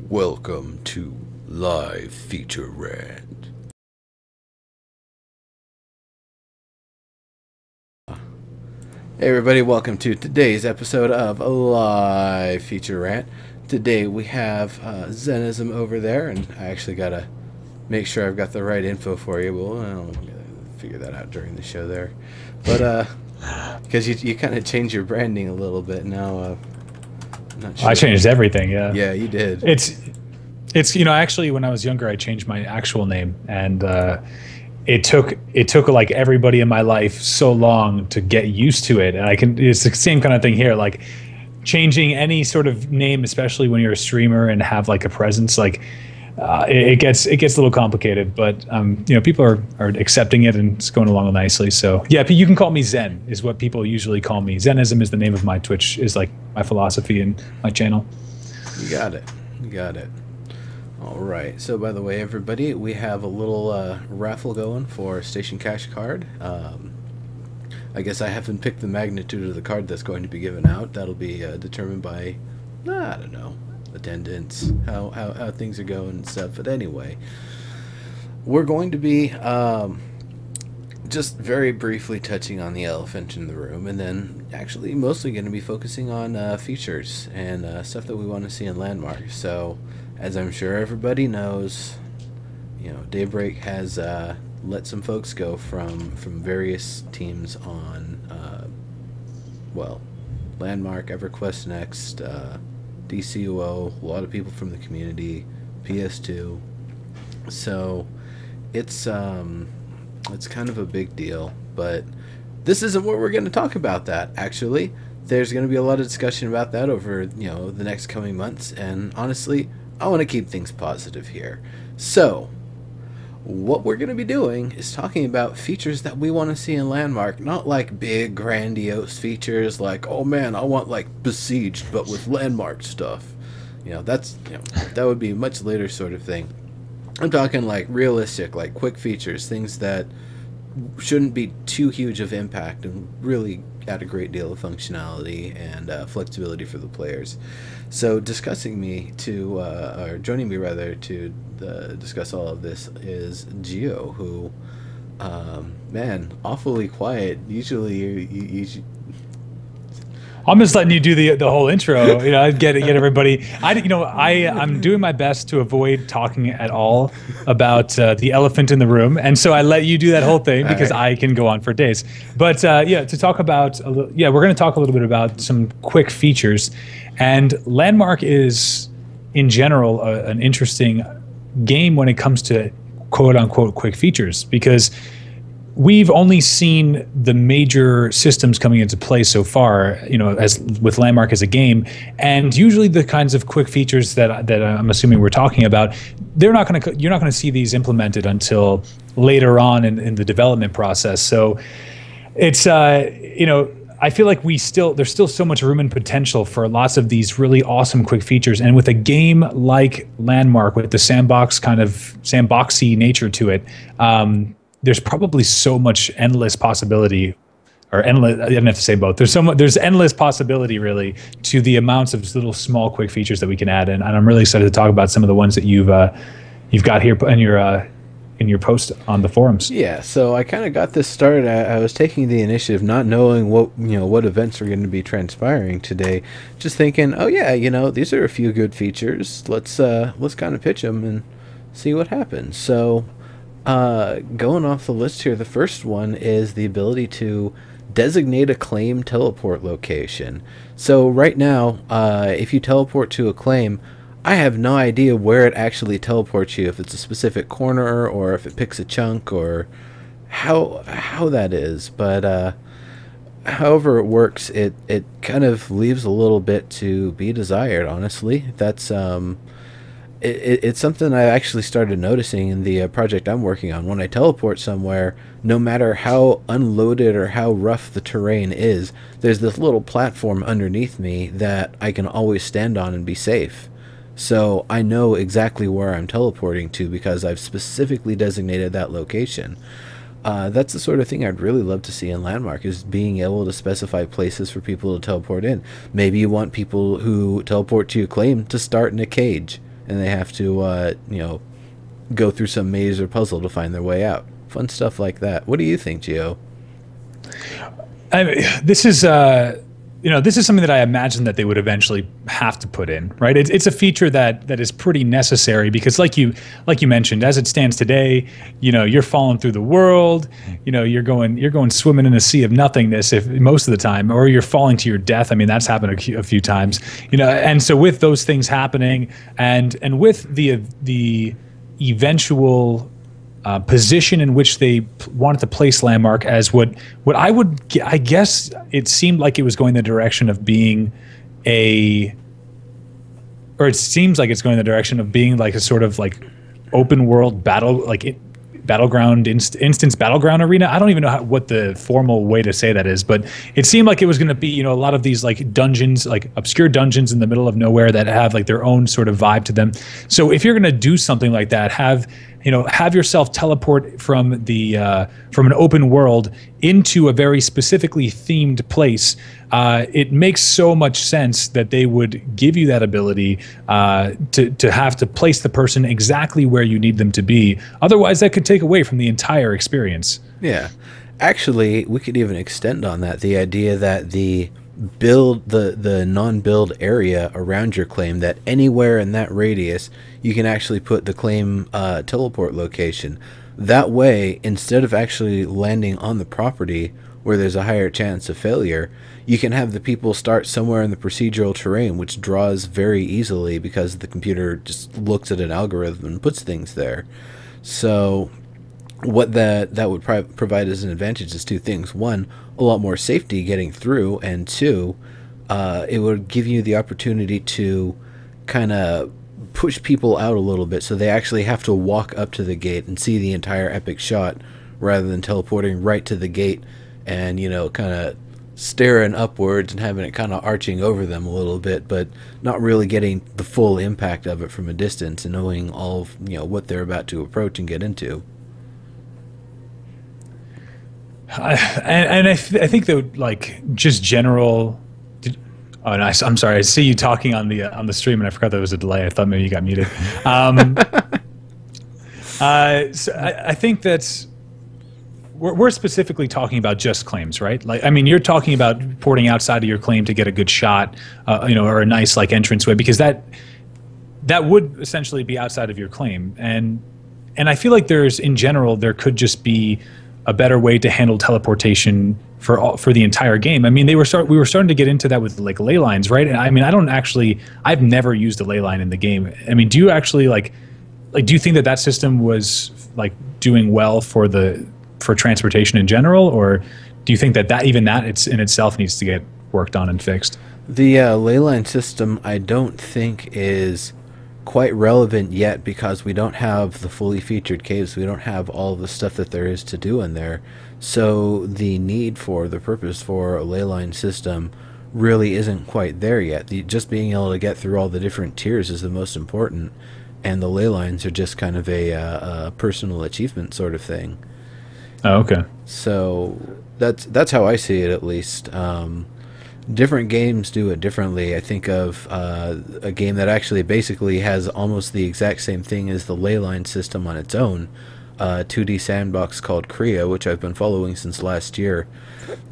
Welcome to Live Feature Rant. Hey everybody, welcome to today's episode of Live Feature Rant. Today we have Zenism over there, and I actually gotta make sure I've got the right info for you. Well, I'll figure that out during the show there. But because you kind of changed your branding a little bit now. Not sure. I changed everything. Yeah. Yeah, you did. It's actually when I was younger I changed my actual name, and it took like everybody in my life so long to get used to it. And it's the same kind of thing here, like changing any sort of name, especially when you're a streamer and have like a presence, like it gets a little complicated, but people are accepting it and it's going along nicely. So yeah, you can call me Zen is what people usually call me. Zenism is the name of my Twitch, is like my philosophy and my channel. You got it. All right. So by the way, everybody, we have a little raffle going for Station Cash card. I guess I haven't picked the magnitude of the card that's going to be given out. That'll be determined by, I don't know, attendance, how things are going and stuff. But anyway, we're going to be just very briefly touching on the elephant in the room, and then actually mostly going to be focusing on features and stuff that we want to see in Landmark. So as I'm sure everybody knows, Daybreak has let some folks go from various teams on Landmark, EverQuest Next, DCUO, a lot of people from the community, PS2. So it's kind of a big deal, but this isn't what we're going to talk about. That actually, there's going to be a lot of discussion about that over the next coming months, and honestly, I want to keep things positive here. So what we're going to be doing is talking about features that we want to see in Landmark, not like big grandiose features like, oh man, I want like Besieged but with Landmark stuff. That would be a much later sort of thing. I'm talking like realistic, like quick features, things that shouldn't be too huge of impact and really add a great deal of functionality and flexibility for the players. So joining me rather to discuss all of this is Geo, who, man, awfully quiet. Usually you I'm just letting you do the whole intro. Get everybody. I'm doing my best to avoid talking at all about the elephant in the room, and so I let you do that whole thing because I can go on for days. But to talk about we're going to talk a little bit about some quick features, and Landmark is in general an interesting game when it comes to quote unquote quick features, because we've only seen the major systems coming into play so far, as with Landmark as a game, and usually the kinds of quick features that I'm assuming we're talking about, you're not going to see these implemented until later on in the development process. So it's I feel like there's still so much room and potential for lots of these really awesome quick features, and with a game like Landmark with the sandboxy nature to it, there's probably so much endless possibility, or endless. I didn't have to say both. There's endless possibility really to the amounts of little small quick features that we can add, and I'm really excited to talk about some of the ones that you've got here in your post on the forums. Yeah, so I kind of got this started. I was taking the initiative, not knowing what events were going to be transpiring today, just thinking, oh yeah, these are a few good features. Let's kind of pitch them and see what happens. So. Going off the list here, the first one is the ability to designate a claim teleport location. So right now, if you teleport to a claim, I have no idea where it actually teleports you, if it's a specific corner or if it picks a chunk or how that is. But however it works, it kind of leaves a little bit to be desired, honestly. That's it's something I actually started noticing in the project I'm working on. When I teleport somewhere, no matter how unloaded or how rough the terrain is, there's this little platform underneath me that I can always stand on and be safe. So I know exactly where I'm teleporting to because I've specifically designated that location. That's the sort of thing I'd really love to see in Landmark, is being able to specify places for people to teleport in. Maybe you want people who teleport to your claim to start in a cage, and they have to, go through some maze or puzzle to find their way out. Fun stuff like that. What do you think, Gio? This is this is something that I imagine that they would eventually have to put in, right? It's a feature that is pretty necessary because, like you mentioned, as it stands today, you're falling through the world, you're going swimming in a sea of nothingness if most of the time, or you're falling to your death. I mean, that's happened a few times, and so with those things happening, and with the eventual position in which they wanted to place Landmark as what I guess it seemed like it was going the direction of being it seems like it's going the direction of being like a sort of like open world battleground instance battleground arena. I don't even know what the formal way to say that is, but it seemed like it was going to be, a lot of these like dungeons, like obscure dungeons in the middle of nowhere that have like their own sort of vibe to them. So if you're going to do something like that, have yourself teleport from an open world into a very specifically themed place. It makes so much sense that they would give you that ability to have to place the person exactly where you need them to be. Otherwise, that could take away from the entire experience. Yeah. Actually, we could even extend on that. The idea that the non-build area around your claim, that anywhere in that radius you can actually put the claim teleport location. That way, instead of actually landing on the property where there's a higher chance of failure, you can have the people start somewhere in the procedural terrain, which draws very easily because the computer just looks at an algorithm and puts things there. So what that would provide as an advantage is two things. One, a lot more safety getting through, and two, it would give you the opportunity to kind of push people out a little bit so they actually have to walk up to the gate and see the entire epic shot rather than teleporting right to the gate and, kind of staring upwards and having it kind of arching over them a little bit, but not really getting the full impact of it from a distance and knowing all of, what they're about to approach and get into. I think that like just general. Oh, nice. I'm sorry. I see you talking on the stream, and I forgot there was a delay. I thought maybe you got muted. So I think that's we're specifically talking about just claims, right? Like, I mean, you're talking about porting outside of your claim to get a good shot, or a nice like entranceway, because that would essentially be outside of your claim, and I feel like in general there could just be a better way to handle teleportation for the entire game. I mean, we were starting to get into that with like ley lines, right? And I mean, I've never used a ley line in the game. I mean, do you actually like do you think that system was like doing well for transportation in general, or do you think that it's in itself needs to get worked on and fixed? The ley line system, I don't think is quite relevant yet because we don't have the fully featured caves. We don't have all the stuff that there is to do in there. So the purpose for a ley line system really isn't quite there yet. Just being able to get through all the different tiers is the most important, and the ley lines are just kind of a personal achievement sort of thing. Oh, okay. So that's how I see it, at least. Different games do it differently. I think of a game that actually basically has almost the exact same thing as the ley line system on its own, 2D sandbox called Kria, which I've been following since last year.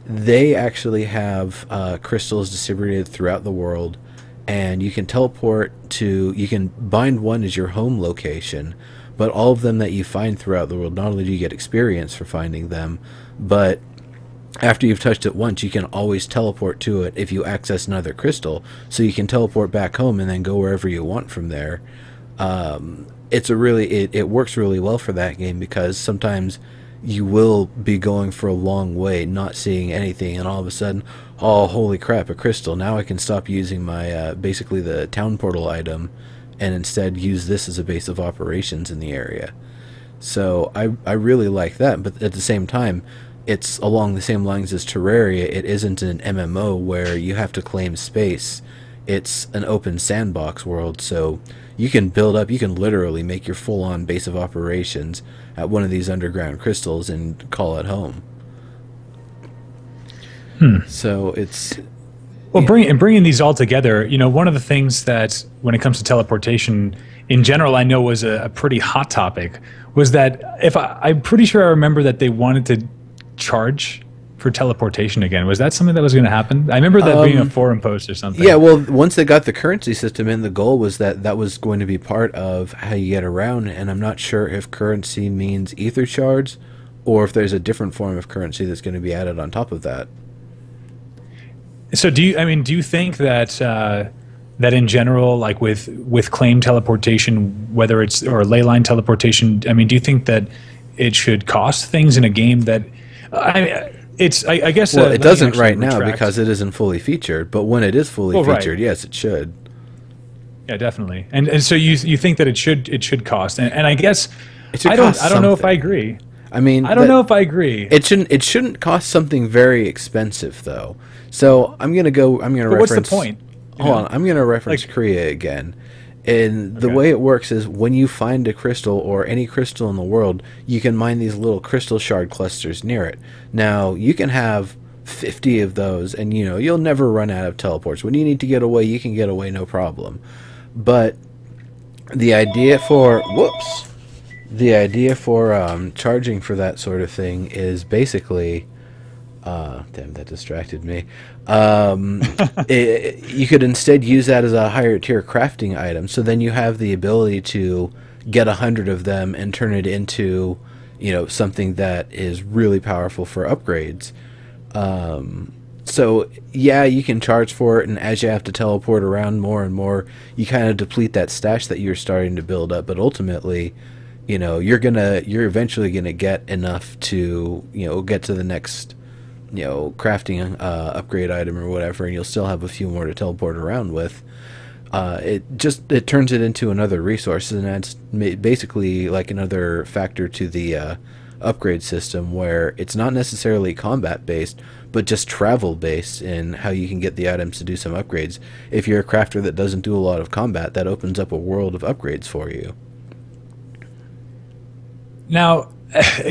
They actually have crystals distributed throughout the world, and you can you can bind one as your home location, but all of them that you find throughout the world, not only do you get experience for finding them, but after you've touched it once, you can always teleport to it if you access another crystal, so you can teleport back home and then go wherever you want from there. It works really well for that game because sometimes you will be going for a long way, not seeing anything, and all of a sudden, oh, holy crap, a crystal. Now I can stop using my, basically the town portal item, and instead use this as a base of operations in the area. So I really like that, but at the same time, it's along the same lines as Terraria. It isn't an MMO where you have to claim space. It's an open sandbox world, so you can build up, you can literally make your full-on base of operations at one of these underground crystals and call it home. So it's Well, bringing these all together, one of the things that when it comes to teleportation in general, I know was a pretty hot topic was that I'm pretty sure I remember that they wanted to charge for teleportation again. Was that something that was going to happen? I remember that being a forum post or something. Yeah, well, once they got the currency system in, the goal was that was going to be part of how you get around, and I'm not sure if currency means ether shards or if there's a different form of currency that's going to be added on top of that. So do you think that that in general, like with claim teleportation, whether it's or leyline teleportation, do you think that it should cost things in a game that I guess well, it doesn't right now because it isn't fully featured, but when it is fully featured, yes, it should. Yeah, definitely. And so you think that it should cost, and I guess I don't know if I agree. I mean, I don't know if I agree. It shouldn't cost something very expensive though. So I'm gonna reference. What's the point? Hold on, I'm gonna reference Kriya again. And the way it works is when you find a crystal or any crystal in the world, you can mine these little crystal shard clusters near it. Now, you can have 50 of those, and you'll never run out of teleports. When you need to get away, you can get away no problem. But the idea for charging for that sort of thing is basically damn, that distracted me. You could instead use that as a higher tier crafting item. So then you have the ability to get 100 of them and turn it into, something that is really powerful for upgrades. So yeah, you can charge for it, and as you have to teleport around more and more, you kind of deplete that stash that you're starting to build up. But ultimately, you're eventually gonna get enough to, get to the next crafting upgrade item or whatever, and you'll still have a few more to teleport around with. It turns it into another resource, and that's basically like another factor to the upgrade system, where it's not necessarily combat based, but just travel based in how you can get the items to do some upgrades. If you're a crafter that doesn't do a lot of combat, that opens up a world of upgrades for you. Now, I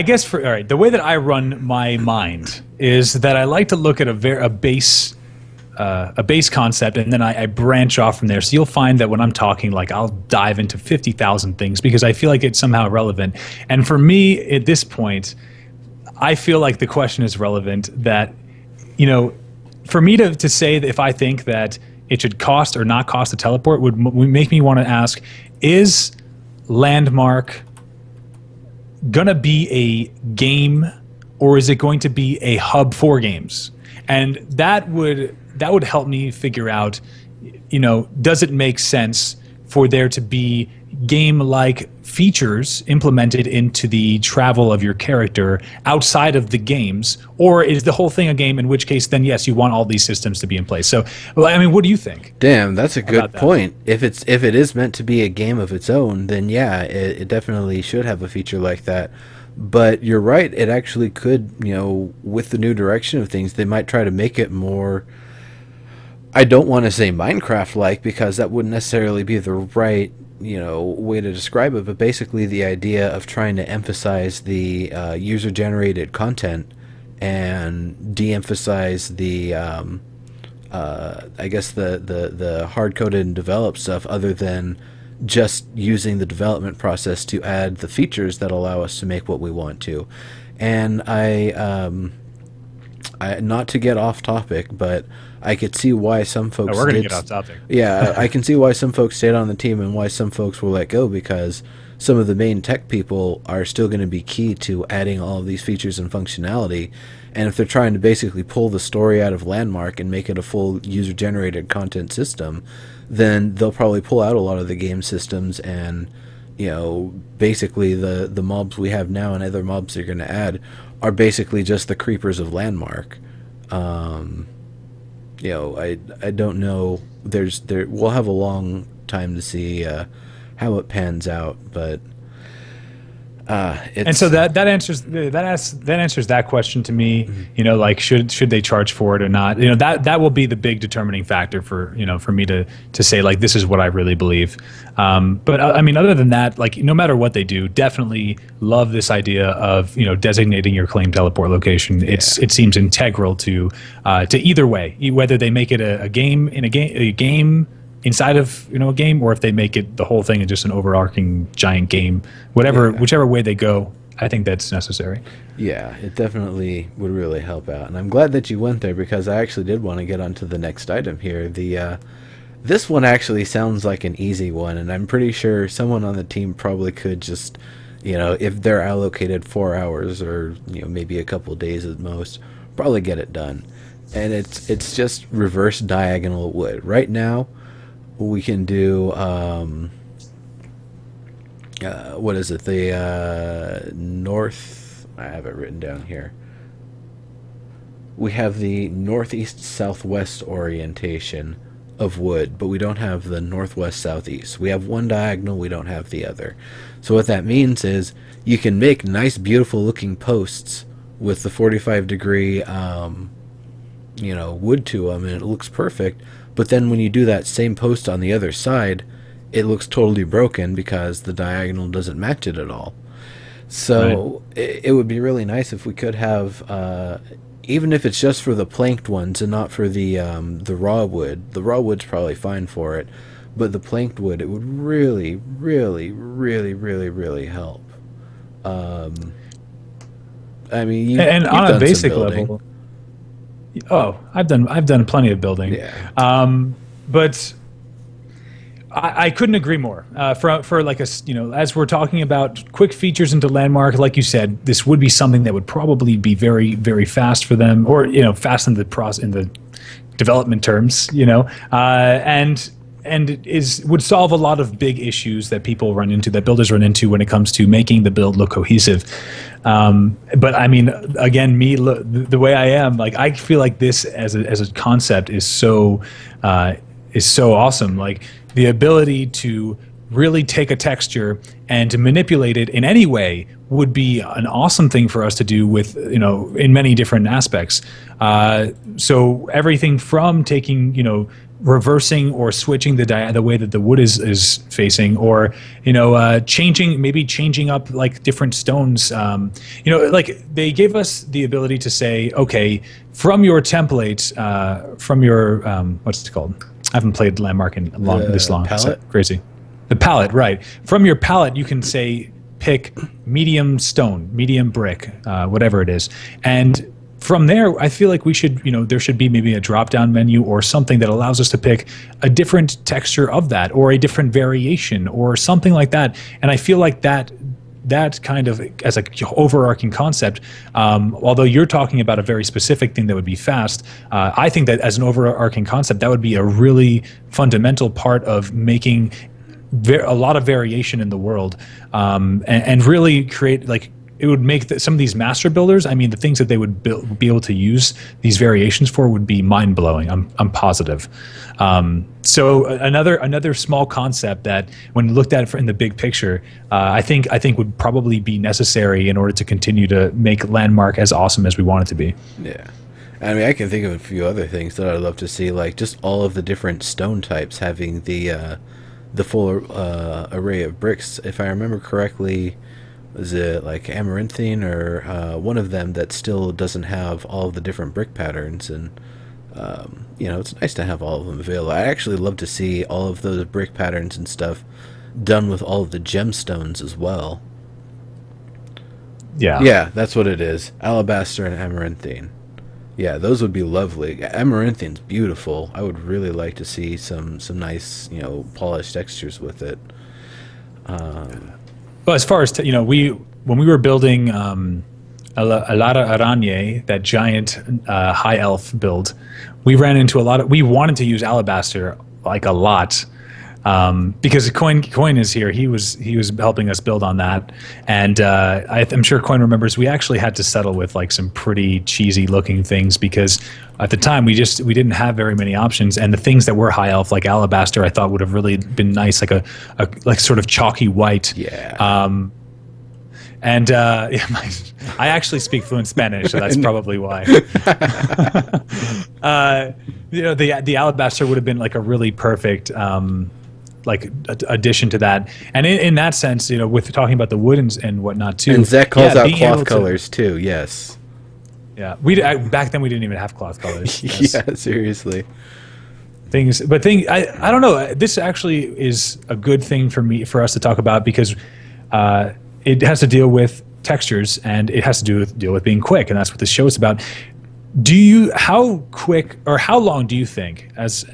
guess all right, the way that I run my mind is that I like to look at a base concept, and then I branch off from there. So you'll find that when I'm talking, like, I'll dive into 50,000 things because I feel like it's somehow relevant. And for me at this point, I feel like the question is relevant that, for me to say that if I think that it should cost or not cost to teleport would make me want to ask, is Landmark gonna be a game, or is it going to be a hub for games? And that would help me figure out, does it make sense for there to be game-like features implemented into the travel of your character outside of the games, or is the whole thing a game, in which case then yes, you want all these systems to be in place. So what do you think? Damn, that's a good point. If it is meant to be a game of its own, then yeah, it definitely should have a feature like that. But you're right, it actually could, with the new direction of things, they might try to make it more, I don't want to say Minecraft-like, because that wouldn't necessarily be the right way to describe it, but basically the idea of trying to emphasize the user-generated content and de-emphasize the I guess the hard-coded and developed stuff, other than just using the development process to add the features that allow us to make what we want to. And I not to get off topic, but I could see why some folks we're gonna get off topic. Yeah, I can see why some folks stayed on the team and why some folks were let go, because some of the main tech people are still going to be key to adding all of these features and functionality. And if they're trying to basically pull the story out of Landmark and make it a full user-generated content system, then they'll probably pull out a lot of the game systems, and basically the mobs we have now and other mobs they're going to add are basically just the creepers of Landmark. I don't know. We'll have a long time to see how it pans out, but And so that answers that question to me. Mm-hmm. You know, like should they charge for it or not? You know, that will be the big determining factor for me to say like this is what I really believe. But I mean, other than that, like no matter what they do, definitely love this idea of designating your claim teleport location. It seems integral to either way, whether they make it a game in a game inside of a game, or if they make it the whole thing is just an overarching giant game, whichever way they go, I think that's necessary. Yeah, it definitely would really help out, and I'm glad that you went there because I actually did want to get onto the next item here. This one actually sounds like an easy one, and I'm pretty sure someone on the team probably could just, if they're allocated 4 hours or maybe a couple days at most, probably get it done. And it's just reverse diagonal wood. Right now, we can do what is it? The north. I have it written down here. We have the northeast southwest orientation of wood, but we don't have the northwest southeast. We have one diagonal, we don't have the other. So what that means is you can make nice, beautiful looking posts with the 45-degree wood to them, and it looks perfect. But then when you do that same post on the other side, it looks totally broken because the diagonal doesn't match it at all. So it would be really nice if we could have, even if it's just for the planked ones and not for the raw wood. The raw wood's probably fine for it, but the planked wood, it would really, really, really, really, really help. I mean, and on a basic level. Oh, I've done plenty of building. Yeah. But I couldn't agree more. For like as we're talking about quick features into Landmark, like you said, this would be something that would probably be very, very fast for them, or fast in the development terms, and would solve a lot of big issues that builders run into when it comes to making the build look cohesive. But I mean, again, the way I am, like I feel like this as a concept is so awesome. Like the ability to really take a texture and to manipulate it in any way would be an awesome thing for us to do with, in many different aspects. So everything from taking, reversing or switching the way that the wood is facing, or changing up like different stones. Like they gave us the ability to say, okay, from your template, from your what's it called? I haven't played Landmark in this long. Palette? It's crazy. The palette, right? From your palette, you can say pick medium stone, medium brick, whatever it is, and from there, I feel like we should, there should be maybe a drop-down menu or something that allows us to pick a different texture of that, or a different variation, or something like that. And I feel like that kind of as an overarching concept, although you're talking about a very specific thing that would be fast, I think that as an overarching concept, that would be a really fundamental part of making a lot of variation in the world, and really create like. It would make some of these master builders, I mean, the things that they would be able to use these variations for would be mind-blowing. I'm positive. So another small concept that, when looked at in the big picture, I think would probably be necessary in order to continue to make Landmark as awesome as we want it to be. Yeah. I mean, I can think of a few other things that I'd love to see, like just all of the different stone types having the full array of bricks. If I remember correctly, is it like Amaranthine or one of them that still doesn't have all of the different brick patterns? And it's nice to have all of them available. I actually love to see all of those brick patterns and stuff done with all of the gemstones as well. Yeah, that's what it is. Alabaster and Amaranthine. Yeah, those would be lovely. Amaranthine's beautiful. I would really like to see some nice, polished textures with it. Well, as far as when we were building Alara Aranye, that giant high elf build, we ran into we wanted to use Alabaster like a lot, because Coin is here. He was helping us build on that, and I'm sure Coin remembers we actually had to settle with like some pretty cheesy looking things, because at the time we didn't have very many options, and the things that were high elf like Alabaster I thought would have really been nice, like a sort of chalky white. Yeah. And yeah, I actually speak fluent Spanish, so that's probably why. The Alabaster would have been like a really perfect addition to that. And in that sense, with talking about the wood and whatnot too. And Zach calls out cloth colors too. Yes. Yeah, back then we didn't even have cloth colors. Yes. Yeah, seriously. I don't know. This actually is a good thing for us to talk about because it has to deal with textures and it has to deal with being quick, and that's what this show is about. How quick or how long do you think, as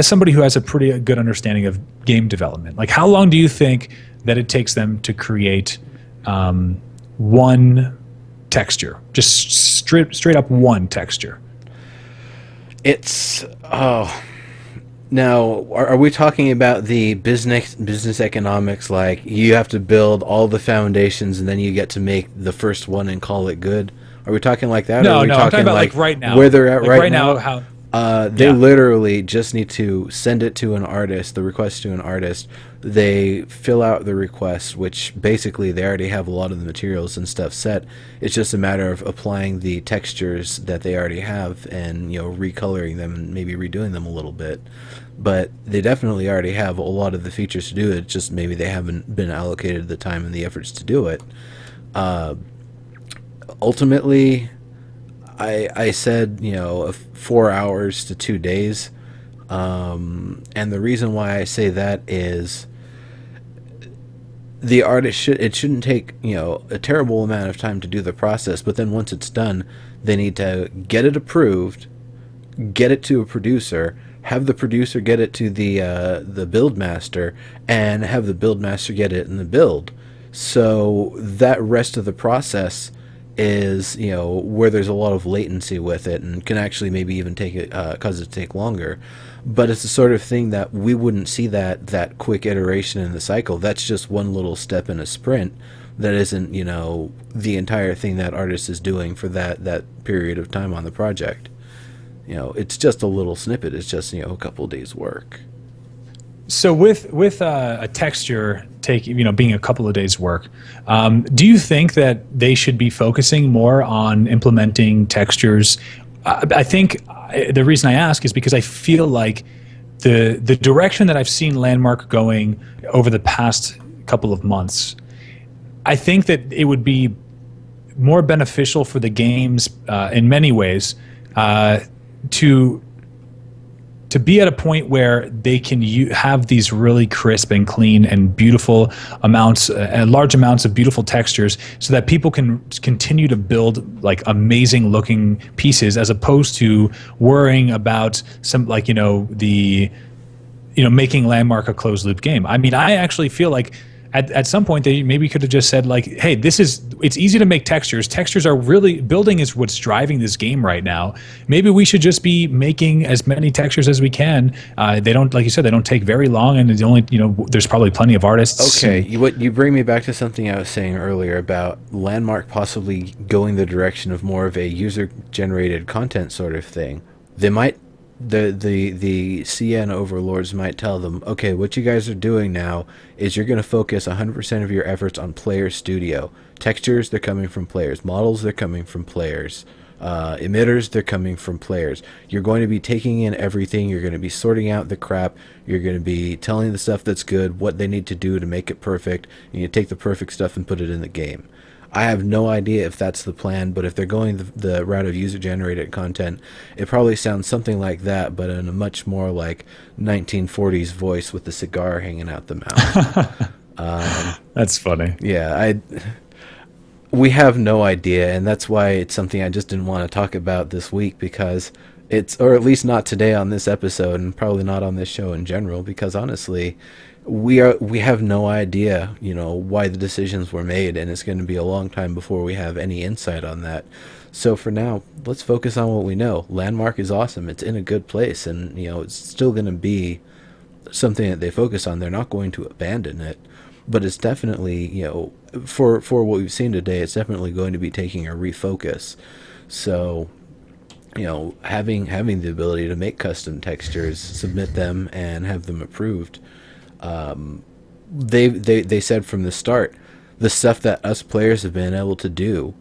somebody who has a pretty good understanding of game development, like how long do you think that it takes them to create one texture, just straight up one texture? Now, are we talking about the business economics, like you have to build all the foundations and then you get to make the first one and call it good? Are we talking like that? No, or are we I'm talking about like right now. Where they're at like right now? How they literally just need to send it to an artist, the request to an artist. They fill out the request, which basically they already have a lot of the materials and stuff set. It's just a matter of applying the textures that they already have and recoloring them and maybe redoing them a little bit. But they definitely already have a lot of the features to do it. Just maybe they haven't been allocated the time and the efforts to do it. Ultimately, I said 4 hours to 2 days, and the reason why I say that is the artist shouldn't take a terrible amount of time to do the process, but then once it's done, they need to get it approved, get it to a producer, have the producer get it to the build master, and have the build master get it in the build. So that rest of the process is where there's a lot of latency with it and can actually maybe even cause it to take longer. But it's the sort of thing that we wouldn't see that quick iteration in the cycle. That's just one little step in a sprint. That isn't the entire thing that artist is doing for that period of time on the project. It's just a little snippet. It's just a couple of days work. So with a texture being a couple of days work, do you think that they should be focusing more on implementing textures? I think the reason I ask is because I feel like the direction that I've seen Landmark going over the past couple of months, I think that it would be more beneficial for the games in many ways to be at a point where they can have these really crisp and clean and beautiful amounts and large amounts of beautiful textures so that people can continue to build like amazing looking pieces, as opposed to worrying about some making Landmark a closed loop game. I mean, I actually feel like at some point they maybe could have just said like, hey, it's easy to make textures. Textures are really, building is what's driving this game right now. Maybe we should just be making as many textures as we can. They don't, like you said, they don't take very long, and there's probably plenty of artists. Okay, you bring me back to something I was saying earlier about Landmark possibly going the direction of more of a user-generated content sort of thing. They might, the CN overlords might tell them, okay, what you guys are doing now is you're going to focus 100% of your efforts on player studio. Textures, they're coming from players. Models, they're coming from players. Emitters, they're coming from players. You're going to be taking in everything. You're going to be sorting out the crap. You're going to be telling the stuff that's good, what they need to do to make it perfect, and you take the perfect stuff and put it in the game. I have no idea if that's the plan, but if they're going the route of user-generated content, it probably sounds something like that, but in a much more like 1940s voice with the cigar hanging out the mouth. That's funny. Yeah, we have no idea, and that's why it's something I just didn't want to talk about this week, because or at least not today on this episode, and probably not on this show in general, because honestly, we have no idea, why the decisions were made, and it's going to be a long time before we have any insight on that. So for now, let's focus on what we know. Landmark is awesome. It's in a good place, and it's still going to be something that they focus on. They're not going to abandon it, but it's definitely, for what we've seen today, it's definitely going to be taking a refocus. So, having the ability to make custom textures, submit them, and have them approved. They said from the start the stuff that us players have been able to do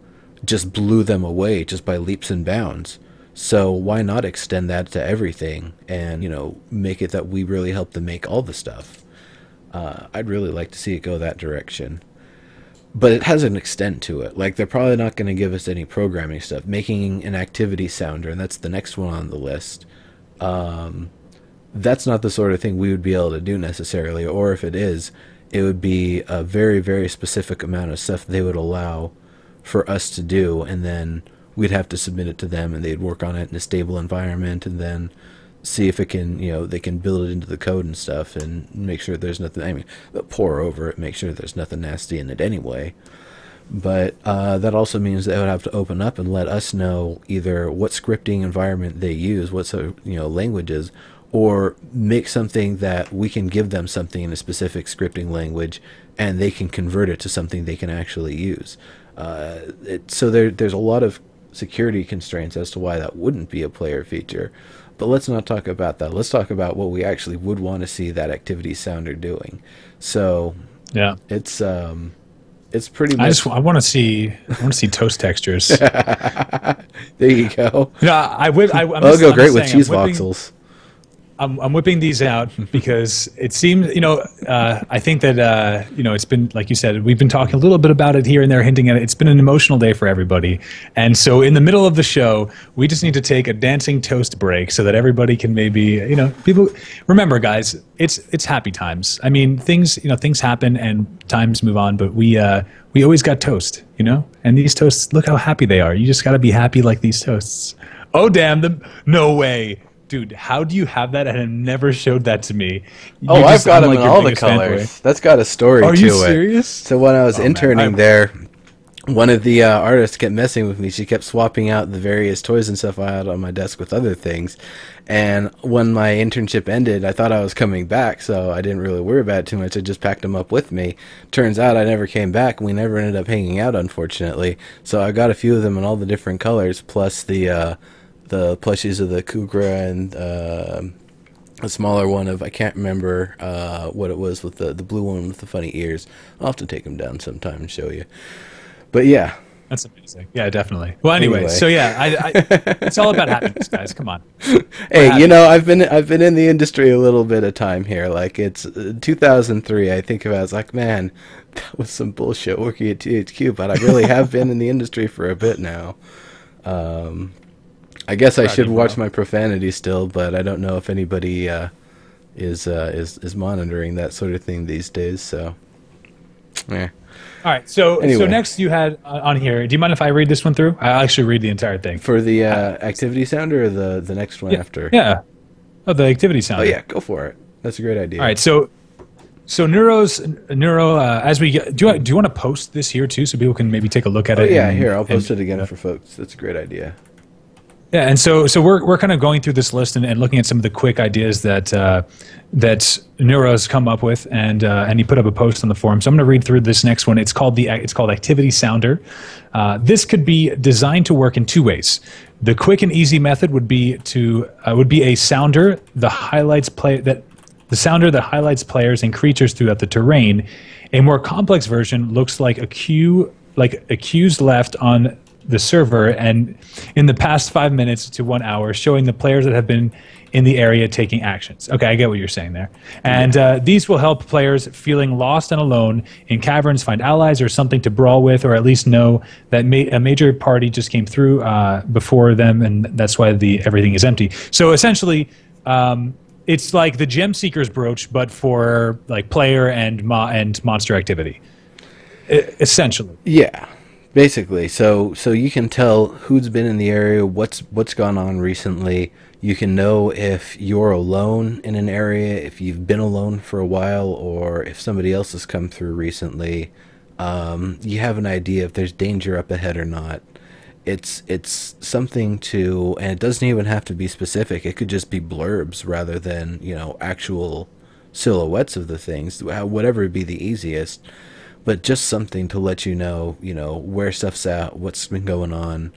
just blew them away just by leaps and bounds. So why not extend that to everything and, make it that we really help them make all the stuff? I'd really like to see it go that direction. But it has an extent to it. Like, they're probably not going to give us any programming stuff. Making an activity sounder, and that's the next one on the list, that's not the sort of thing we would be able to do necessarily. Or if it is, it would be a very, very specific amount of stuff they would allow for us to do, and then we'd have to submit it to them, and they'd work on it in a stable environment, and then see if it can, they can build it into the code and stuff, and make sure there's nothing, they'll pour over it, make sure there's nothing nasty in it anyway. But that also means they would have to open up and let us know either what scripting environment they use, what sort of, languages, or make something that we can give them something in a specific scripting language, and they can convert it to something they can actually use. So there's a lot of security constraints as to why that wouldn't be a player feature. But let's not talk about that. Let's talk about what we actually would want to see that activity sounder doing. So yeah, it's pretty much. I want to see toast textures. There you go. I'm That'll go great with cheese voxels. I'm whipping these out because it seems, I think that, it's been, like you said, we've been talking a little bit about it here and there, hinting at it. It's been an emotional day for everybody. And so in the middle of the show, we just need to take a dancing toast break so that everybody can maybe, people remember, guys, it's happy times. I mean, things happen and times move on, but we always got toast, and these toasts, look how happy they are. You just got to be happy like these toasts. Oh, damn them. No way. Dude, how do you have that and have never showed that to me? I've got them in all the colors. That's got a story to it. Are you serious? So when I was interning there, one of the artists kept messing with me. She kept swapping out the various toys and stuff I had on my desk with other things. And when my internship ended, I thought I was coming back, so I didn't really worry about it too much. I just packed them up with me. Turns out I never came back, and we never ended up hanging out, unfortunately. So I got a few of them in all the different colors, plus the plushies of the Kugra and a smaller one of, I can't remember what it was, with the blue one with the funny ears. I'll have to take them down sometime and show you. But yeah. That's amazing. Yeah, definitely. Well, anyway. So yeah, it's all about happiness, guys. Come on. Hey, I've been in the industry a little bit of time here. Like, it's 2003. I think about it, I was like, man, that was some bullshit working at THQ, but I really have been in the industry for a bit now. I guess I should watch my profanity still, but I don't know if anybody is monitoring that sort of thing these days. So, yeah. All right. So next you had on here. Do you mind if I read this one through? I'll actually read the entire thing for the activity sounder, or the next one after. Yeah. Oh, the activity sounder. Oh yeah, go for it. That's a great idea. All right. So Neuro, as we get, do you want to post this here too, so people can maybe take a look at it? Yeah, here I'll post it again for folks. That's a great idea. Yeah, and so we're kind of going through this list and looking at some of the quick ideas that Neuro's come up with, and he put up a post on the forum. So I'm going to read through this next one. It's called Activity Sounder. This could be designed to work in two ways. The quick and easy method would be a sounder that highlights players and creatures throughout the terrain. A more complex version looks like a queue left on the server and in the past 5 minutes to 1 hour, showing the players that have been in the area taking actions. Okay, I get what you're saying there. And these will help players feeling lost and alone in caverns find allies or something to brawl with, or at least know that a major party just came through before them, and that's why everything is empty. So essentially, it's like the Gem Seeker's brooch, but for like player and monster activity. Essentially. Yeah. Basically, so you can tell who's been in the area, what's gone on recently. You can know if you're alone in an area, if you've been alone for a while, or if somebody else has come through recently. You have an idea if there's danger up ahead or not. It's something to, and it doesn't even have to be specific. It could just be blurbs rather than actual silhouettes of the things. Whatever would be the easiest. But just something to let you know, where stuff's at, what's been going on,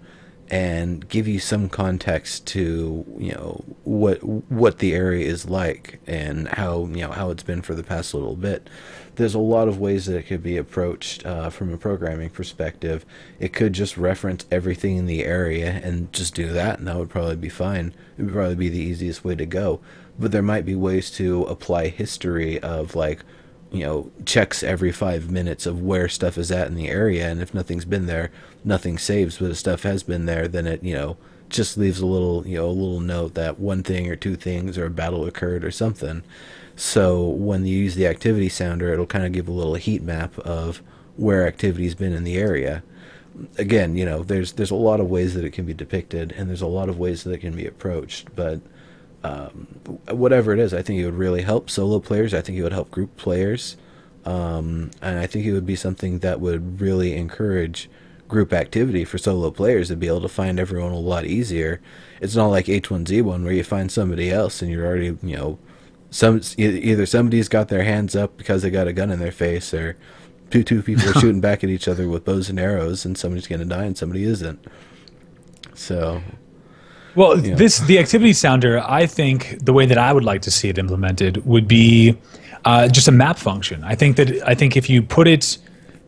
and give you some context to, you know, what the area is like and how, you know, how it's been for the past little bit. There's a lot of ways that it could be approached from a programming perspective. It could just reference everything in the area and just do that, and that would probably be fine. It would probably be the easiest way to go. But there might be ways to apply history of, like, you know, checks every 5 minutes of where stuff is at in the area, and if nothing's been there, nothing saves. But if stuff has been there, then it, you know, just leaves a little, you know, a little note that one thing or two things or a battle occurred or something. So when you use the activity sounder, it'll kind of give a little heat map of where activity's been in the area. Again, you know, there's a lot of ways that it can be depicted, and there's a lot of ways that it can be approached, but whatever it is, I think it would really help solo players. I think it would help group players, and I think it would be something that would really encourage group activity for solo players to be able to find everyone a lot easier. It's not like H1Z1 where you find somebody else and you're already, you know, either somebody's got their hands up because they got a gun in their face, or two people are shooting back at each other with bows and arrows, and somebody's going to die and somebody isn't. So, well, you know, the activity sounder, I think the way that I would like to see it implemented would be just a map function. I think if you put it,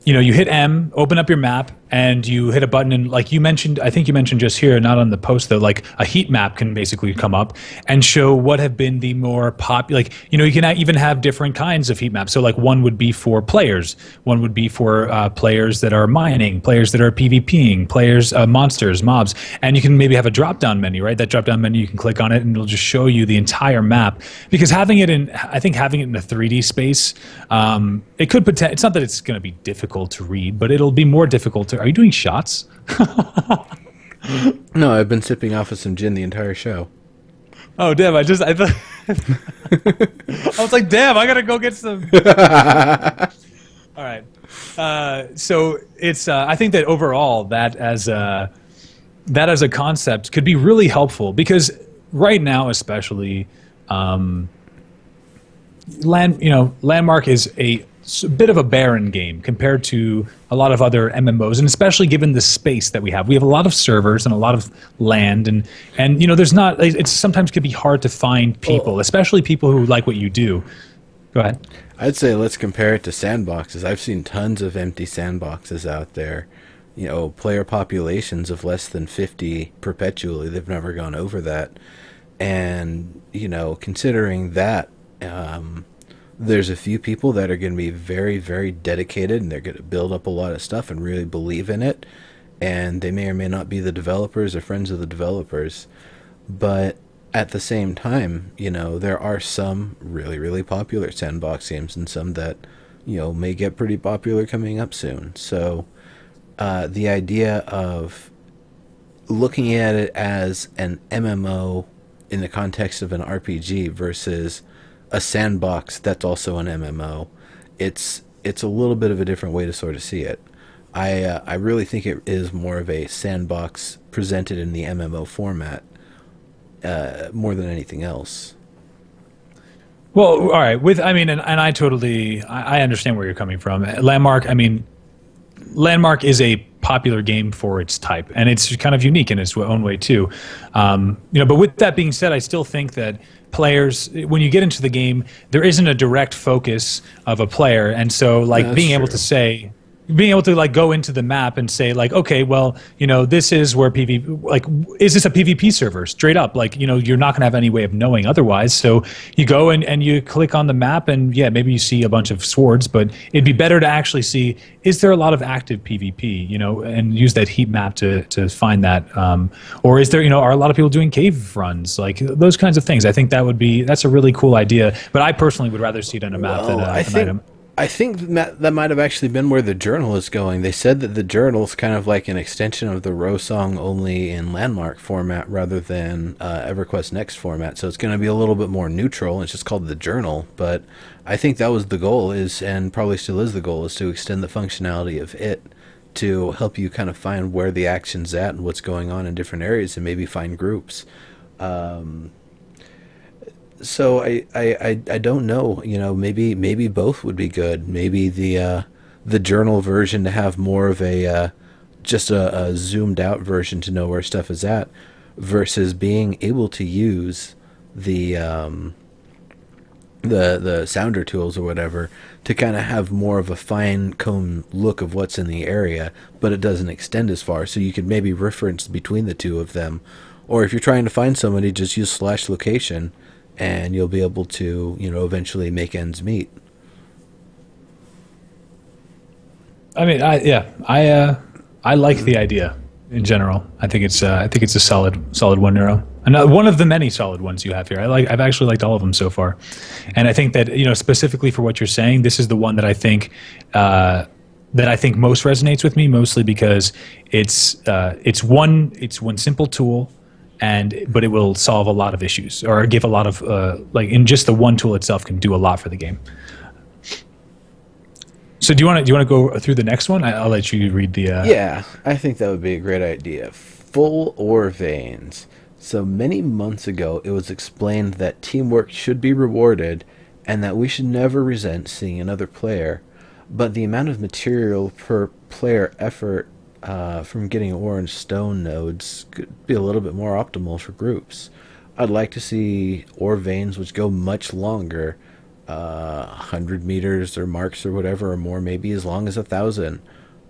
you know, you hit M, open up your map, and you hit a button, and like you mentioned, I think you mentioned just here, not on the post though, like a heat map can basically come up and show what have been the more popular, like, you know, you can even have different kinds of heat maps. So like one would be for players, one would be for players that are mining, players that are PvPing, players, monsters, mobs, and you can maybe have a drop-down menu, right? That drop-down menu, you can click on it and it'll just show you the entire map. Because having it in, I think having it in a 3D space, it could it's not that it's going to be difficult to read, but it'll be more difficult to. Are you doing shots? No, I've been sipping off of some gin the entire show. Oh, damn! I thought I was like, damn! I gotta go get some. All right. So it's. I think that overall, that as a concept could be really helpful, because right now, especially, Landmark is a bit of a barren game compared to a lot of other MMOs, and especially given the space that we have. We have a lot of servers and a lot of land, and you know, there's not. It sometimes could be hard to find people, especially people who like what you do. Go ahead. I'd say let's compare it to sandboxes. I've seen tons of empty sandboxes out there. You know, player populations of less than 50 perpetually. They've never gone over that, and you know, considering that. There's a few people that are going to be very, very dedicated, and they're going to build up a lot of stuff and really believe in it. And they may or may not be the developers or friends of the developers. But at the same time, you know, there are some really, really popular sandbox games, and some that, you know, may get pretty popular coming up soon. So the idea of looking at it as an MMO in the context of an RPG versus a sandbox that's also an MMO, it's a little bit of a different way to sort of see it. I really think it is more of a sandbox presented in the MMO format more than anything else. Well, all right. And I totally I understand where you're coming from. Landmark is a popular game for its type, and it's kind of unique in its own way too. You know, but with that being said, I still think that players, when you get into the game, there isn't a direct focus of a player, and so like being able to like go into the map and say like, okay, well, you know, this is where PvP, like, is this a PvP server straight up? Like, you know, you're not gonna have any way of knowing otherwise. So you go and you click on the map, and yeah, maybe you see a bunch of swords, but it'd be better to actually see, is there a lot of active PvP, you know, and use that heat map to find that. Or is there, you know, are a lot of people doing cave runs? Like those kinds of things. I think that's a really cool idea, but I personally would rather see it on a map than an item. I think that might have actually been where the journal is going. They said that the journal is kind of like an extension of the row song, only in Landmark format rather than EverQuest Next format. So it's going to be a little bit more neutral. It's just called the journal. But I think that was the goal, and probably still is the goal, is to extend the functionality of it to help you kind of find where the action's at and what's going on in different areas, and maybe find groups. So I don't know, you know, maybe both would be good. Maybe the journal version to have more of a just a zoomed out version to know where stuff is at, versus being able to use the the sounder tools or whatever to kind of have more of a fine comb look of what's in the area, but it doesn't extend as far. So you could maybe reference between the two of them, or if you're trying to find somebody, just use slash location, and you'll be able to, you know, eventually make ends meet. I mean, I like the idea in general. I think it's a solid one, Neuro. And one of the many solid ones you have here. I've actually liked all of them so far, and I think that, you know, specifically for what you're saying, this is the one that I think most resonates with me, mostly because it's one simple tool, but it will solve a lot of issues, or give a lot of like, in just the one tool itself can do a lot for the game. So do you want to go through the next one? I'll let you read the. Yeah, I think that would be a great idea. Full ore veins. So many months ago, it was explained that teamwork should be rewarded, and that we should never resent seeing another player. But the amount of material per player effort from getting ore and stone nodes could be a little bit more optimal for groups. I'd like to see ore veins which go much longer. 100 meters or marks or whatever, or more, maybe as long as 1,000,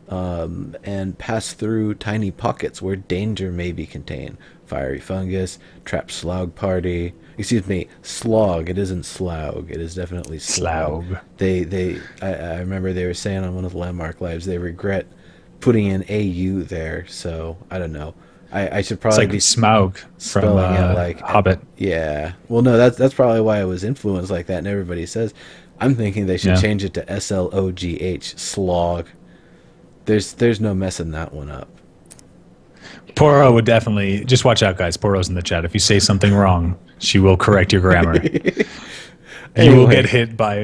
and pass through tiny pockets where danger may be contained. Fiery fungus, trapped slog party. Excuse me, slog. It isn't slaug. It is definitely slog. I remember they were saying on one of the Landmark Lives they regret putting in AU there. So I don't know. I should probably be Smaug from it like Hobbit. Yeah. Well, no, that's probably why I was influenced like that, and everybody says. I'm thinking they should change it to SLOGH, slog. There's no messing that one up. Poro would definitely, just watch out, guys. Poro's in the chat. If you say something wrong, she will correct your grammar. You will get hit by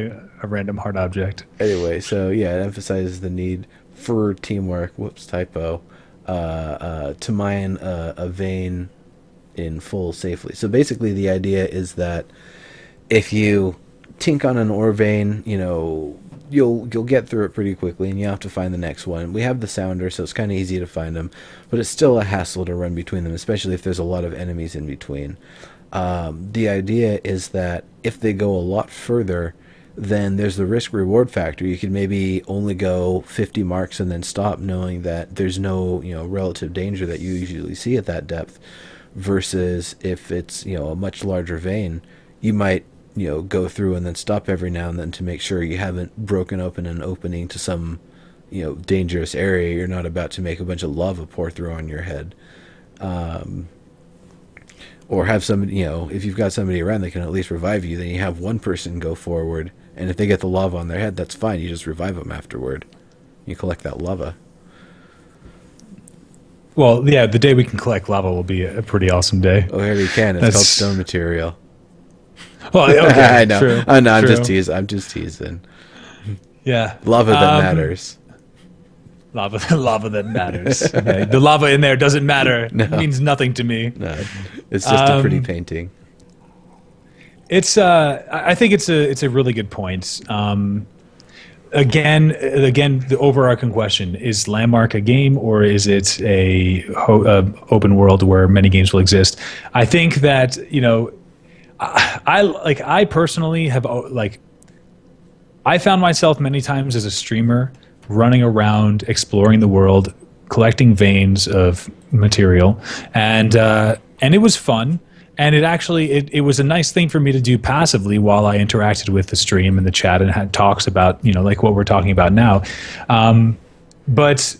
a random hard object. Anyway, so yeah, it emphasizes the need for teamwork. Whoops, typo. To mine a vein in full safely. So basically the idea is that if you tink on an ore vein, you know, you'll get through it pretty quickly, and you have to find the next one. We have the sounder, so it's kind of easy to find them, but it's still a hassle to run between them, especially if there's a lot of enemies in between. The idea is that if they go a lot further, then there's the risk-reward factor. You could maybe only go 50 marks and then stop, knowing that there's no, you know, relative danger that you usually see at that depth, versus if it's, you know, a much larger vein, you might, you know, go through and then stop every now and then to make sure you haven't broken open an opening to some, you know, dangerous area. You're not about to make a bunch of lava pour through on your head. Or have somebody, you know, if you've got somebody around that can at least revive you, then you have one person go forward, and if they get the lava on their head, that's fine. You just revive them afterward. You collect that lava. Well, yeah, the day we can collect lava will be a pretty awesome day. Oh, here we can. It's called stone material. Well, okay, I know. True, I know. true. I'm just teasing. Yeah, Lava that matters. Lava that matters. Okay. The lava in there doesn't matter. No. It means nothing to me. No, it's just a pretty painting. It's I think it's a really good point. Again, the overarching question is Landmark a game, or is it a open world where many games will exist? I think that, you know, I personally have, like, I found myself many times as a streamer running around, exploring the world, collecting veins of material, and it was fun. And it was a nice thing for me to do passively while I interacted with the stream and the chat and had talks about, you know, like what we're talking about now. But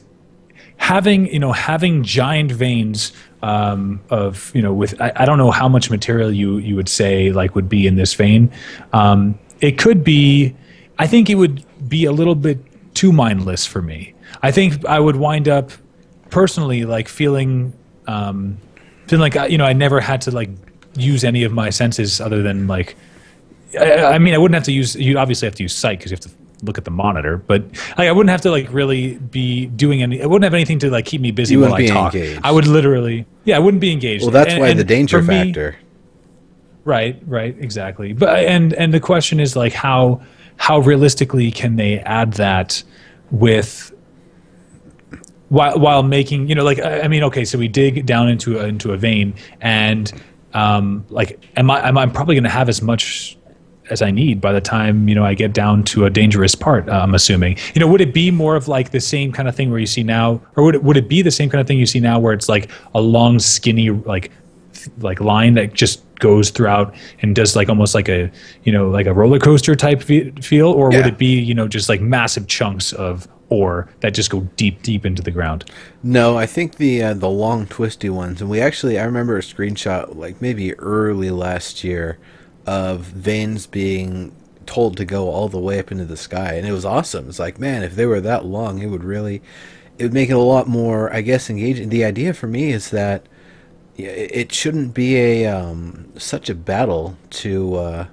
having giant veins of, you know, with, I don't know how much material you would say like would be in this vein. It could be, I think it would be a little bit too mindless for me. I think I would wind up personally like feeling like, you know, I never had to like use any of my senses other than like, I mean, I wouldn't have to use, you obviously have to use sight because you have to look at the monitor, but like, I wouldn't have to like really be doing I wouldn't have anything to like keep me busy while I talk. Engaged. I would literally, I wouldn't be engaged. Well, that's why the danger factor. Right, exactly. But and the question is like how realistically can they add that with while making, like, I mean, okay, so we dig down into a vein, and like, I'm probably going to have as much as I need by the time I get down to a dangerous part. I'm assuming. Would it be more of like the same kind of thing where you see now, or would it be the same kind of thing you see now, where it's like a long, skinny, like line that just goes throughout and does like almost like a like a roller coaster type feel, or would it be just like massive chunks of ore that just go deep into the ground? No, I think the long twisty ones, and I remember a screenshot like maybe early last year of veins being told to go all the way up into the sky, and it was awesome. It's like, man, if they were that long, it would make it a lot more, I guess, engaging. The idea for me is that it shouldn't be a such a battle to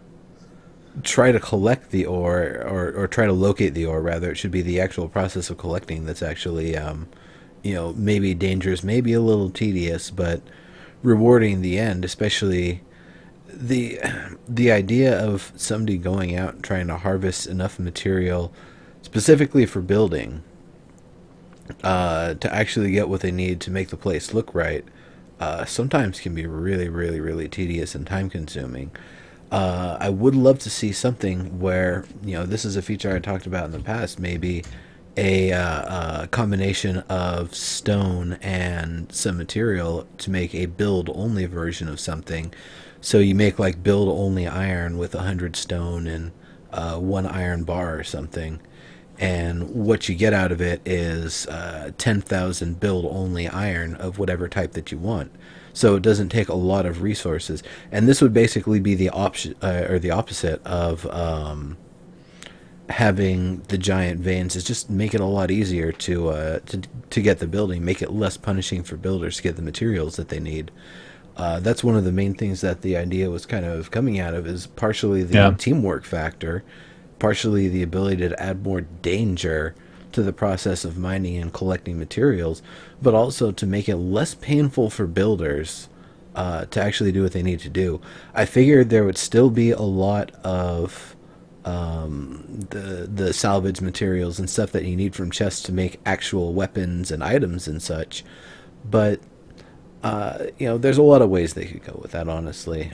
try to collect the ore, or try to locate the ore. Rather, it should be the actual process of collecting that's actually maybe dangerous, maybe a little tedious, but rewarding in the end. Especially the idea of somebody going out and trying to harvest enough material specifically for building to actually get what they need to make the place look right, sometimes can be really, really, really tedious and time consuming. I would love to see something where, this is a feature I talked about in the past, maybe a combination of stone and some material to make a build only version of something. So you make like build only iron with 100 stone and 1 iron bar or something. And what you get out of it is 10,000 build only iron of whatever type that you want. So it doesn't take a lot of resources. And this would basically be the option, or the opposite of having the giant veins. Is just make it a lot easier to get the building, make it less punishing for builders to get the materials that they need. That's one of the main things that the idea was kind of coming out of, is partially the teamwork factor, partially the ability to add more danger to the process of mining and collecting materials, but also to make it less painful for builders to actually do what they need to do. I figured there would still be a lot of the salvage materials and stuff that you need from chests to make actual weapons and items and such, but there's a lot of ways they could go with that, honestly.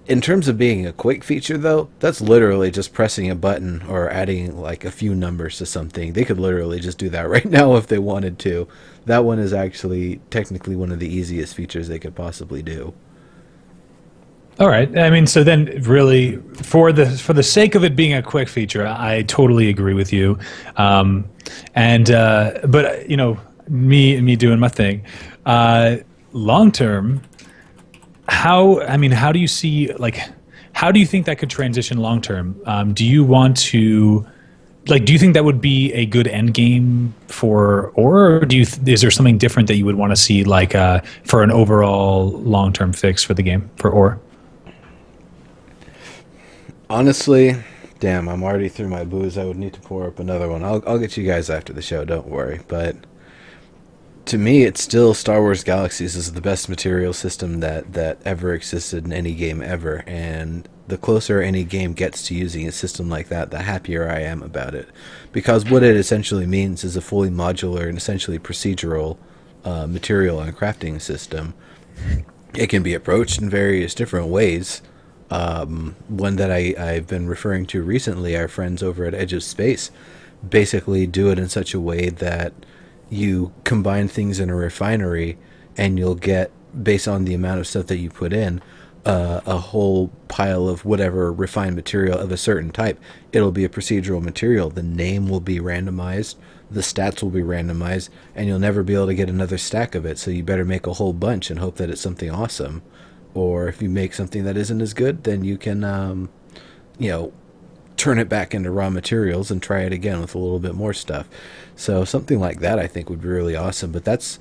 In terms of being a quick feature, though, that's literally just pressing a button or adding like a few numbers to something. They could literally just do that right now if they wanted to. That one is actually technically one of the easiest features they could possibly do. All right. I mean, so then really for the sake of it being a quick feature, I totally agree with you. But me doing my thing, long term, how do you see, like, how do you think that could transition long term? Do you want to, like, do you think that would be a good end game for ore, or is there something different that you would want to see, like, for an overall long term fix for the game for ore? Honestly, damn, I'm already through my booze. I would need to pour up another one. I'll get you guys after the show, don't worry. But to me, it's still Star Wars Galaxies is the best material system that ever existed in any game ever. And the closer any game gets to using a system like that, the happier I am about it. Because what it essentially means is a fully modular and essentially procedural material and crafting system. It can be approached in various different ways. One that I've been referring to recently, our friends over at Edge of Space basically do it in such a way that you combine things in a refinery and you'll get, based on the amount of stuff that you put in, a whole pile of whatever refined material of a certain type. It'll be a procedural material. The name will be randomized, the stats will be randomized, and you'll never be able to get another stack of it, so you better make a whole bunch and hope that it's something awesome. Or if you make something that isn't as good, then you can turn it back into raw materials and try it again with a little bit more stuff. So something like that I think would be really awesome. But that's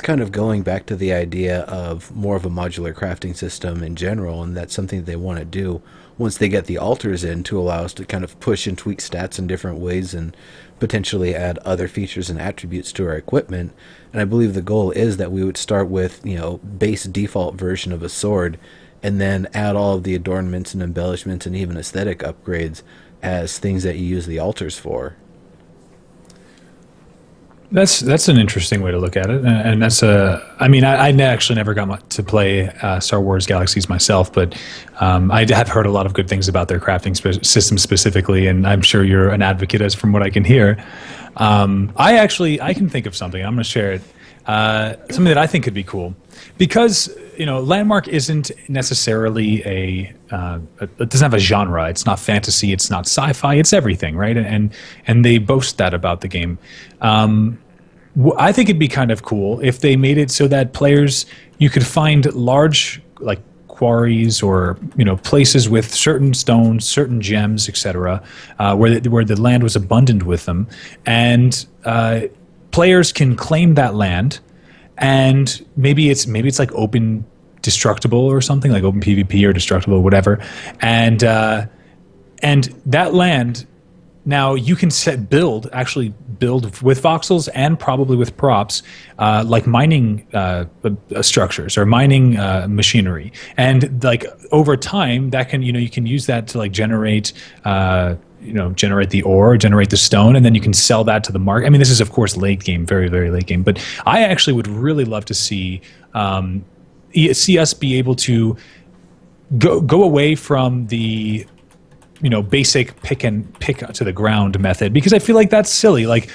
kind of going back to the idea of more of a modular crafting system in general, and that's something they want to do once they get the altars in, to allow us to kind of push and tweak stats in different ways and potentially add other features and attributes to our equipment. And I believe the goal is that we would start with, base default version of a sword, and then add all of the adornments and embellishments and even aesthetic upgrades as things that you use the altars for. That's an interesting way to look at it, and that's a. I mean, I actually never got to play Star Wars Galaxies myself, but I have heard a lot of good things about their crafting system specifically, and I'm sure you're an advocate, as from what I can hear. I can think of something. I'm going to share it. Something that I think could be cool, because Landmark isn't necessarily it doesn't have a genre. It's not fantasy. It's not sci-fi. It's everything, right? And they boast that about the game. I think it'd be kind of cool if they made it so that you could find large like quarries or places with certain stones, certain gems, etc., where the land was abundant with them, and players can claim that land, and maybe it's like open destructible or something, like open PvP or destructible or whatever, and that land, now you can actually build with voxels and probably with props, like mining structures or mining machinery, and like over time that can you can use that to like generate generate the ore, generate the stone, and then you can sell that to the market. I mean, this is of course late game, very, very late game, but I actually would really love to see us be able to go away from the basic pick to the ground method, because I feel like that's silly. Like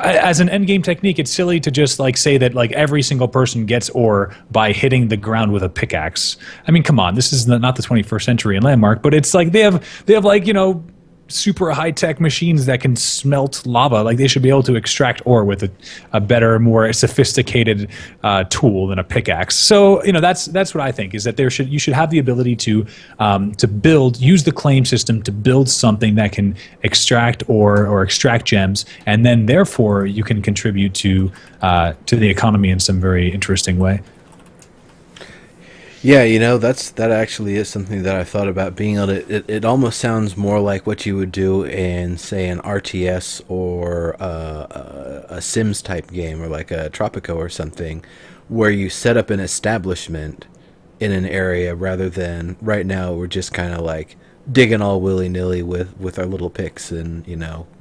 as an end game technique, it's silly to just like say that like every single person gets ore by hitting the ground with a pickaxe. I mean, come on, this is not the 21st century in Landmark, but it's like they have like super high-tech machines that can smelt lava. Like they should be able to extract ore with a better, more sophisticated tool than a pickaxe. So that's what I think, is that you should have the ability to use the claim system to build something that can extract ore or extract gems, and then therefore you can contribute to the economy in some very interesting way. Yeah, that actually is something that I thought about being able to. It almost sounds more like what you would do in, say, an RTS or a Sims type game, or like a Tropico or something, where you set up an establishment in an area, rather than right now we're just kind of like digging all willy-nilly with our little picks and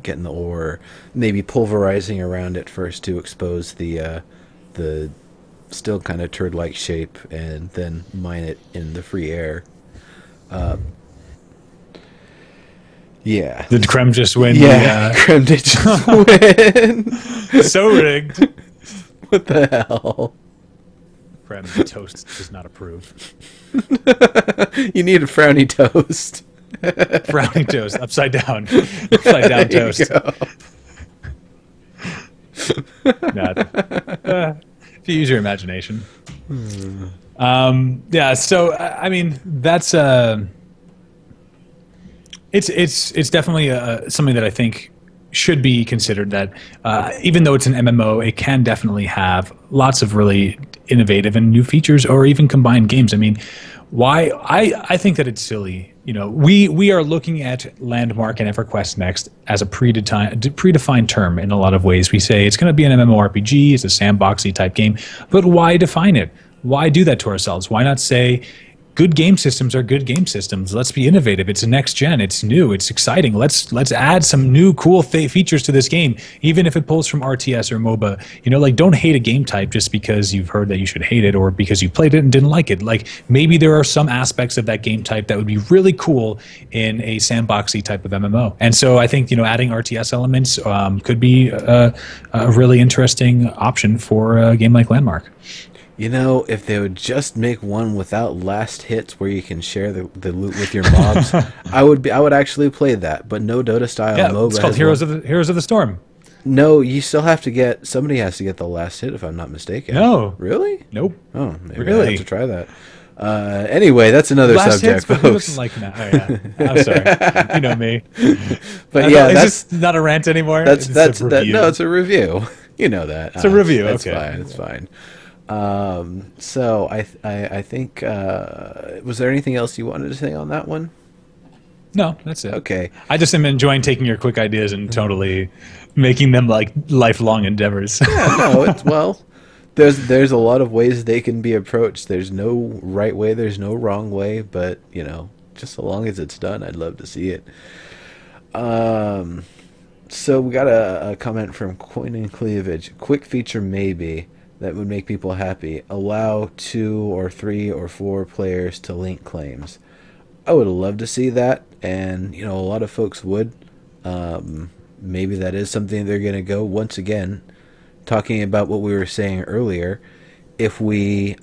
getting the ore, maybe pulverizing around it first to expose the still kind of turd-like shape, and then mine it in the free air. Yeah. Did Krem just win? Yeah, Krem did just win. So rigged. What the hell? Krem, the toast does not approve. You need a frowny toast. Frowny toast, upside down. Upside down toast. If you use your imagination. Yeah, so I mean that's it's definitely something that I think should be considered, that even though it's an MMO, it can definitely have lots of really innovative and new features, or even combined games. I mean, why I think that it's silly. We are looking at Landmark and EverQuest Next as a predefined term in a lot of ways. We say it's going to be an MMORPG, it's a sandboxy type game, but why define it? Why do that to ourselves? Why not say good game systems are good game systems? Let's be innovative. It's a next gen. It's new. It's exciting. Let's add some new cool features to this game, even if it pulls from RTS or MOBA. Like, don't hate a game type just because you've heard that you should hate it, or because you played it and didn't like it. Like, maybe there are some aspects of that game type that would be really cool in a sandboxy type of MMO. And so I think adding RTS elements could be a really interesting option for a game like Landmark. If they would just make one without last hits, where you can share the loot with your mobs, I would actually play that. But no Dota style MOBA. It's called Heroes of the Storm. No, you still have to somebody has to get the last hit, if I'm not mistaken. No, really? Nope. Oh, maybe I have to try that. Anyway, that's another subject, folks. Who doesn't like that? Oh, yeah. I'm sorry. You know me. But yeah, that's not a rant anymore. No, it's a review. You know that. It's a review. That's okay, fine. It's fine. So I think was there anything else you wanted to say on that one? No, that's it. Okay. I just am enjoying taking your quick ideas and totally making them like lifelong endeavors. Yeah, no, there's a lot of ways they can be approached. There's no right way, there's no wrong way, but just so long as it's done, I'd love to see it. So we got a comment from Coin and Cleavage. Quick feature maybe that would make people happy. Allow 2 or 3 or 4 players to link claims. I would love to see that, and a lot of folks would. Maybe that is something they're going to go. Once again, talking about what we were saying earlier, if we think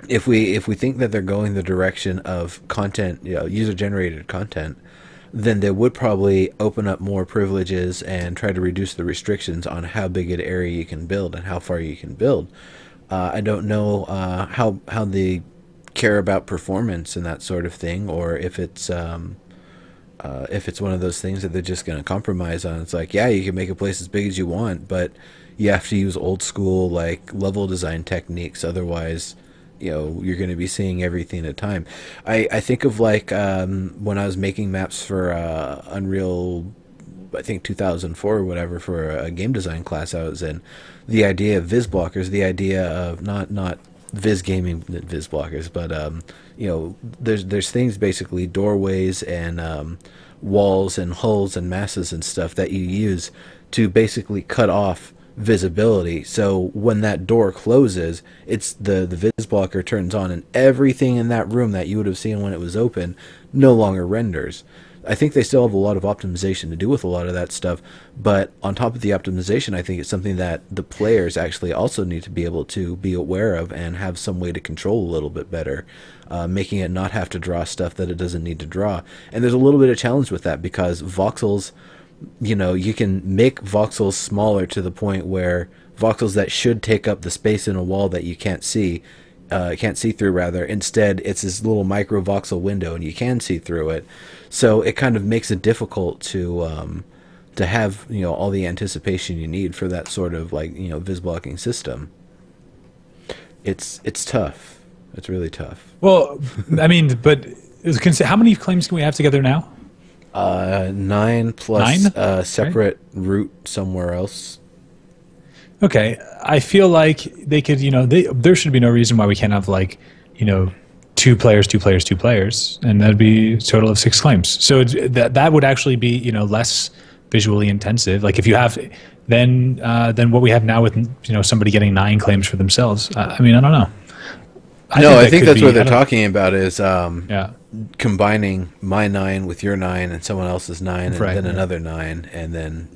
that they're going the direction of content, user generated content, then they would probably open up more privileges and try to reduce the restrictions on how big an area you can build and how far you can build. I don't know how they care about performance and that sort of thing, or if it's one of those things that they're just going to compromise on. It's like, yeah, you can make a place as big as you want, but you have to use old school like level design techniques. Otherwise, you're going to be seeing everything at a time. I think of like when I was making maps for Unreal, I think 2004 or whatever, for a game design class I was in. The idea of viz blockers, the idea of not viz gaming viz blockers, but there's things, basically doorways and walls and hulls and masses and stuff that you use to basically cut off visibility. So when that door closes, it's the viz blocker turns on, and everything in that room that you would have seen when it was open no longer renders. I think they still have a lot of optimization to do with a lot of that stuff, but on top of the optimization, I think it's something that the players actually also need to be able to be aware of and have some way to control a little bit better, making it not have to draw stuff that it doesn't need to draw. And there's a little bit of challenge with that, because voxels, you can make voxels smaller to the point where voxels that should take up the space in a wall that you can't see through, rather, instead it's this little micro voxel window and you can see through it. So it kind of makes it difficult to have all the anticipation you need for that sort of like viz blocking system. It's tough. It's really tough. Well, I mean, but how many claims can we have together now? 9 plus 9? A separate route somewhere else. Okay, I feel like they could, there should be no reason why we can't have like, 2 players, 2 players, 2 players, and that'd be a total of 6 claims. So that would actually be, less visually intensive. Like if you have, then what we have now with, somebody getting 9 claims for themselves. I mean, I don't know. I think that's what they're talking about is yeah, combining my 9 with your 9 and someone else's 9 and right, then another 9, and then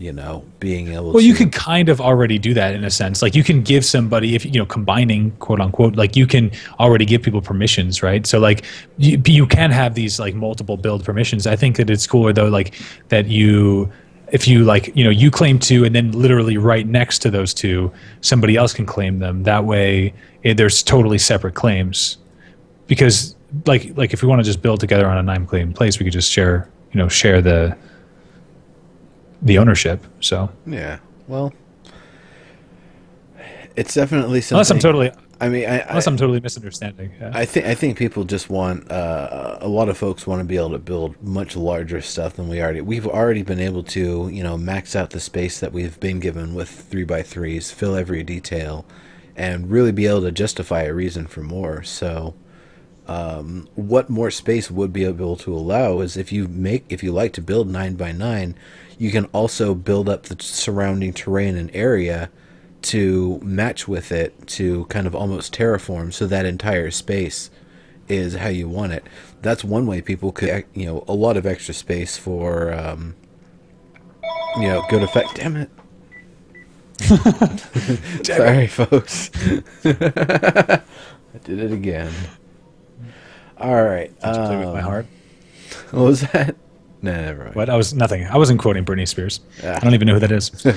being able to... Well, you could kind of already do that in a sense. Like you can give somebody, if combining, quote unquote, like you can already give people permissions, right? So like you can have these like multiple build permissions. I think that it's cooler though, like that if you like, you claim 2 and then literally right next to those 2, somebody else can claim them. That way there's totally separate claims, because like if we want to just build together on a 9 claim place, we could just share the ownership. So yeah, well, it's definitely something. Unless I'm totally misunderstanding. Yeah. I think people just want a lot of folks want to be able to build much larger stuff than we've already been able to max out the space that we've been given with 3x3s, fill every detail, and really be able to justify a reason for more. So what more space would be able to allow is if you like to build 9x9, you can also build up the surrounding terrain and area to match with it, to kind of almost terraform, so that entire space is how you want it. That's one way people could, a lot of extra space for, good effect. Damn it. Sorry, folks. I did it again. All right. Did you play with my heart? What was that? No, never mind. What? Nothing. I wasn't quoting Britney Spears. I don't even know who that is. You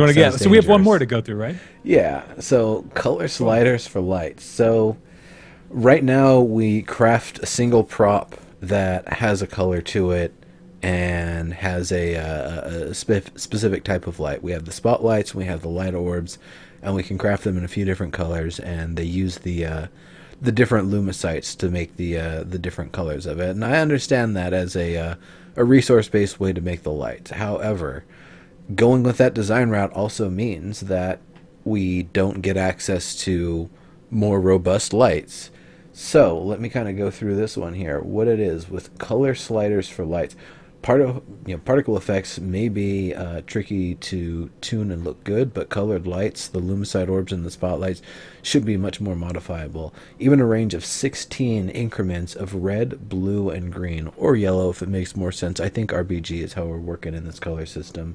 want to get? So we have one more to go through, right? Yeah. So color sliders for lights. So right now we craft a single prop that has a color to it and has a specific type of light. We have the spotlights, we have the light orbs, and we can craft them in a few different colors. And they use the different lumicites to make the different colors of it. And I understand that as a resource-based way to make the lights. However, going with that design route also means that we don't get access to more robust lights. So let me kind of go through this one here. What it is with color sliders for lights. particle effects may be tricky to tune and look good, but colored lights, the lumicide orbs and the spotlights, should be much more modifiable. Even a range of 16 increments of red, blue, and green, or yellow if it makes more sense. I think RBG is how we're working in this color system,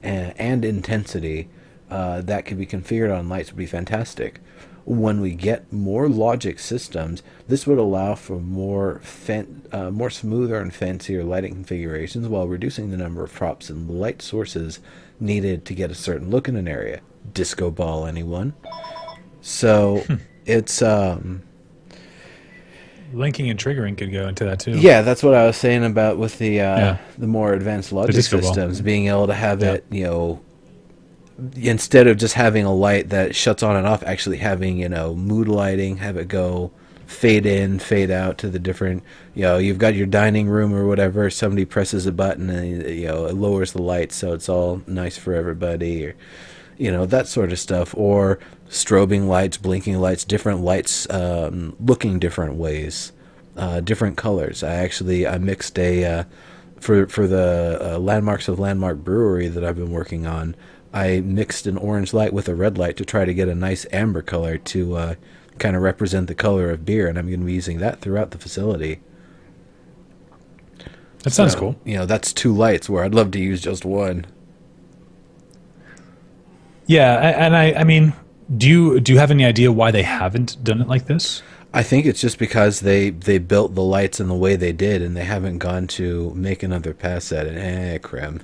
and intensity that can be configured on lights would be fantastic. When we get more logic systems, this would allow for more smoother and fancier lighting configurations while reducing the number of props and light sources needed to get a certain look in an area. Disco ball, anyone? So it's linking and triggering could go into that too. Yeah, that's what I was saying about with the more advanced logic systems, being able to have it, instead of just having a light that shuts on and off, actually having, mood lighting, have it go fade in, fade out to the different, you've got your dining room or whatever, somebody presses a button and, it lowers the lights so it's all nice for everybody, or, that sort of stuff, or strobing lights, blinking lights, different lights looking different ways, different colors. I mixed for the Landmarks of Landmark Brewery that I've been working on, I mixed an orange light with a red light to try to get a nice amber color to kind of represent the color of beer, and I'm going to be using that throughout the facility. That sounds cool. That's 2 lights where I'd love to use just one. Yeah, and I mean, do you have any idea why they haven't done it like this? I think it's just because they built the lights in the way they did, and they haven't gone to make another pass at it. Creme.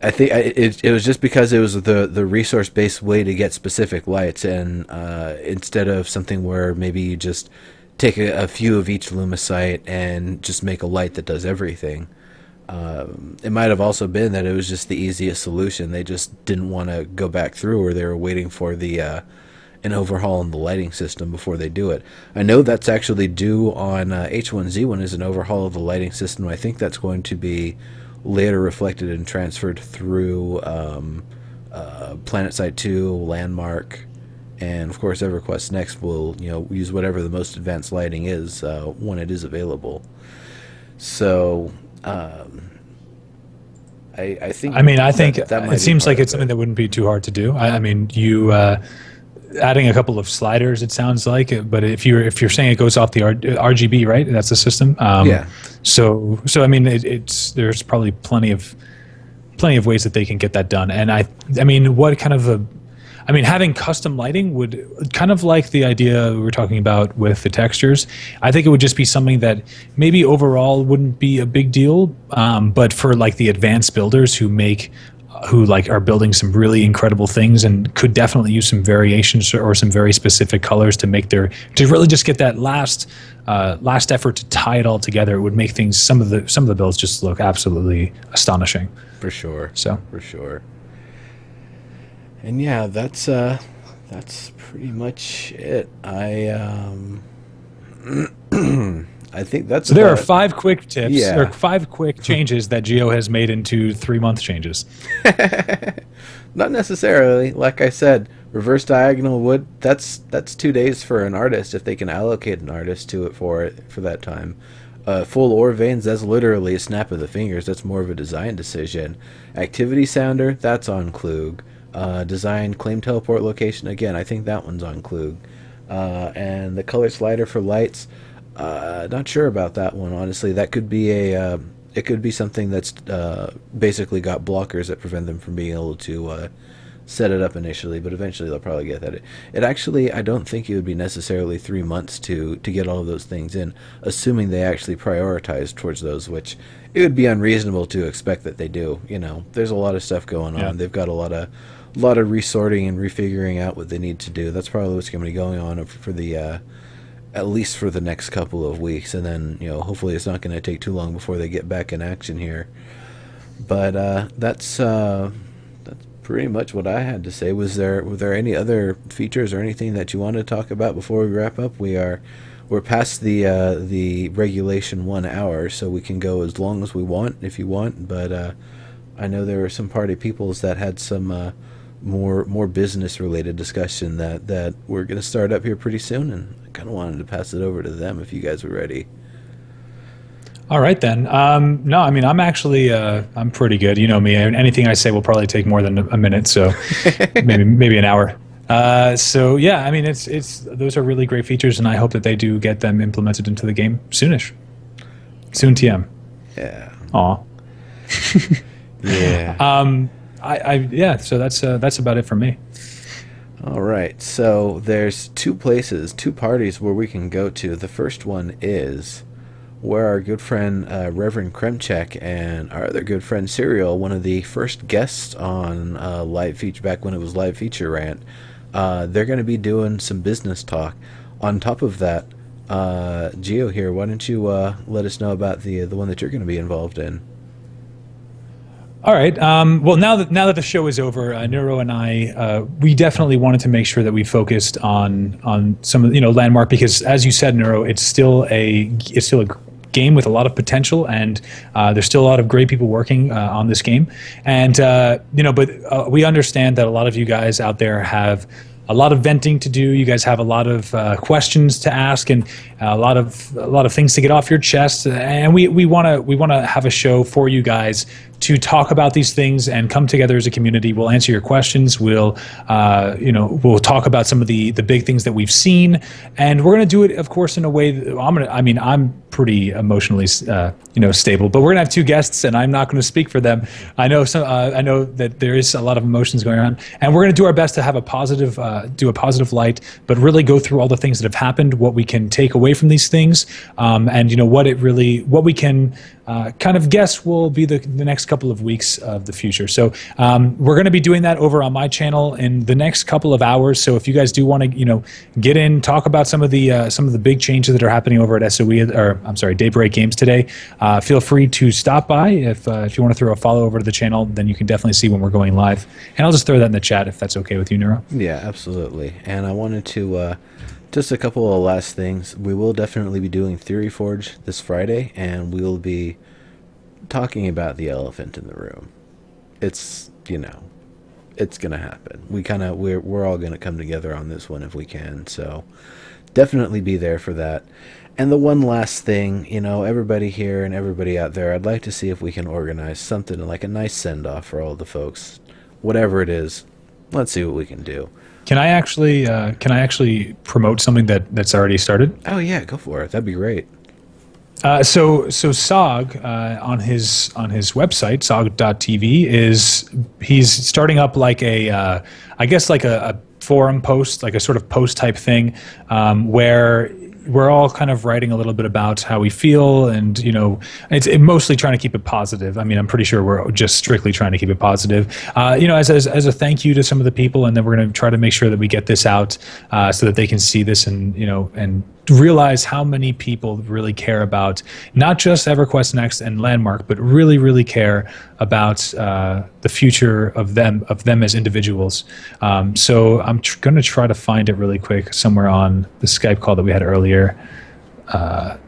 I think it was just because it was the resource-based way to get specific lights, and instead of something where maybe you just take a few of each lumicite and just make a light that does everything. It might have also been that it was just the easiest solution. They just didn't want to go back through, or they were waiting for an overhaul in the lighting system before they do it. I know that's actually due on H1Z1 is an overhaul of the lighting system. I think that's going to be later reflected and transferred through PlanetSide 2, Landmark, and of course EverQuest Next will use whatever the most advanced lighting is when it is available. So I think that it seems like it's something that wouldn't be too hard to do. I mean, you adding a couple of sliders, it sounds like, but if you're saying it goes off the RGB, right? That's the system. Yeah. So I mean, there's probably plenty of ways that they can get that done. And I mean, having custom lighting would kind of like the idea we were talking about with the textures. I think it would just be something that maybe overall wouldn't be a big deal, but for like the advanced builders who are building some really incredible things and could definitely use some variations or some very specific colors to really just get that last effort to tie it all together. It would make some of the builds just look absolutely astonishing. For sure. For sure. And yeah, that's pretty much it. I think that's. So there are 5 quick tips, or 5 quick changes that Geo has made into 3-month changes. Not necessarily. Like I said, reverse diagonal wood. That's 2 days for an artist if they can allocate an artist to it for that time. Full ore veins. That's literally a snap of the fingers. That's more of a design decision. Activity sounder. That's on Klug. Design claim teleport location. Again, I think that one's on Klug. And the color slider for lights. Not sure about that one, honestly. That could be it could be something that's basically got blockers that prevent them from being able to set it up initially, but eventually they'll probably get that. It actually, I don't think it would be necessarily 3 months to get all of those things in, assuming they actually prioritize towards those, which it would be unreasonable to expect that they do. There's a lot of stuff going on. They've got a lot of resorting and refiguring out what they need to do. That's probably what's going to be going on for the at least for the next couple of weeks, and then hopefully it's not going to take too long before they get back in action here. But that's pretty much what I had to say. Were there any other features or anything that you wanted to talk about before we wrap up? We're past the regulation 1 hour, so we can go as long as we want if you want. But I know there were some party peoples that had some more business related discussion that we're going to start up here pretty soon, and I kind of wanted to pass it over to them if you guys were ready. All right then. No, I mean I'm actually I'm pretty good. You know me. Anything I say will probably take more than a minute, so maybe an hour. So yeah, I mean it's those are really great features, and I hope that they do get them implemented into the game soonish. Soon TM. Yeah. Aw. Yeah. Yeah. So that's about it for me. All right. So there's two parties where we can go to. The first one is where our good friend Reverend Kremchek and our other good friend Serial, one of the first guests on Live Feature back when it was Live Feature Rant, they're going to be doing some business talk. On top of that, Geo here, why don't you let us know about the one that you're going to be involved in? All right. Well, now that the show is over, Neuro and I, we definitely wanted to make sure that we focused on some of Landmark, because as you said, Neuro, it's still a game with a lot of potential, and there's still a lot of great people working on this game, and but we understand that a lot of you guys out there have a lot of venting to do. You guys have a lot of questions to ask, and a lot of things to get off your chest. And we want to have a show for you guys to talk about these things and come together as a community. We'll answer your questions. We'll talk about some of the big things that we've seen, and we're going to do it, of course, in a way that I'm pretty emotionally stable, but we're going to have two guests, and I'm not going to speak for them. I know that there is a lot of emotions going on, and we're going to do our best to have a positive light, but really go through all the things that have happened, what we can take away from these things, and what we can kind of guess will be the next couple of weeks of the future. So we're going to be doing that over on my channel in the next couple of hours. So if you guys do want to, get in, talk about some of the big changes that are happening over at Daybreak Games today, feel free to stop by. If you want to throw a follow over to the channel, then you can definitely see when we're going live. And I'll just throw that in the chat if that's okay with you, Neuro. Yeah, absolutely. And I wanted to just a couple of last things. We will definitely be doing Theory Forge this Friday, and we will be talking about the elephant in the room. It's it's gonna happen. We're all gonna come together on this one if we can. So definitely be there for that. And the one last thing, everybody here and everybody out there, I'd like to see if we can organize something like a nice send-off for all the folks. Whatever it is, let's see what we can do. Can I actually promote something that's already started? Oh yeah, go for it. That'd be great. So SOG on his website, sog.tv, he's starting up like a forum post, like a sort of post type thing, where we're all kind of writing a little bit about how we feel, and it's mostly trying to keep it positive. I mean, I'm pretty sure we're just strictly trying to keep it positive. As a thank you to some of the people, and then we're going to try to make sure that we get this out so that they can see this and realize how many people really care about not just EverQuest Next and Landmark, but really, really care about the future of them as individuals. So I'm going to try to find it really quick somewhere on the Skype call that we had earlier. Let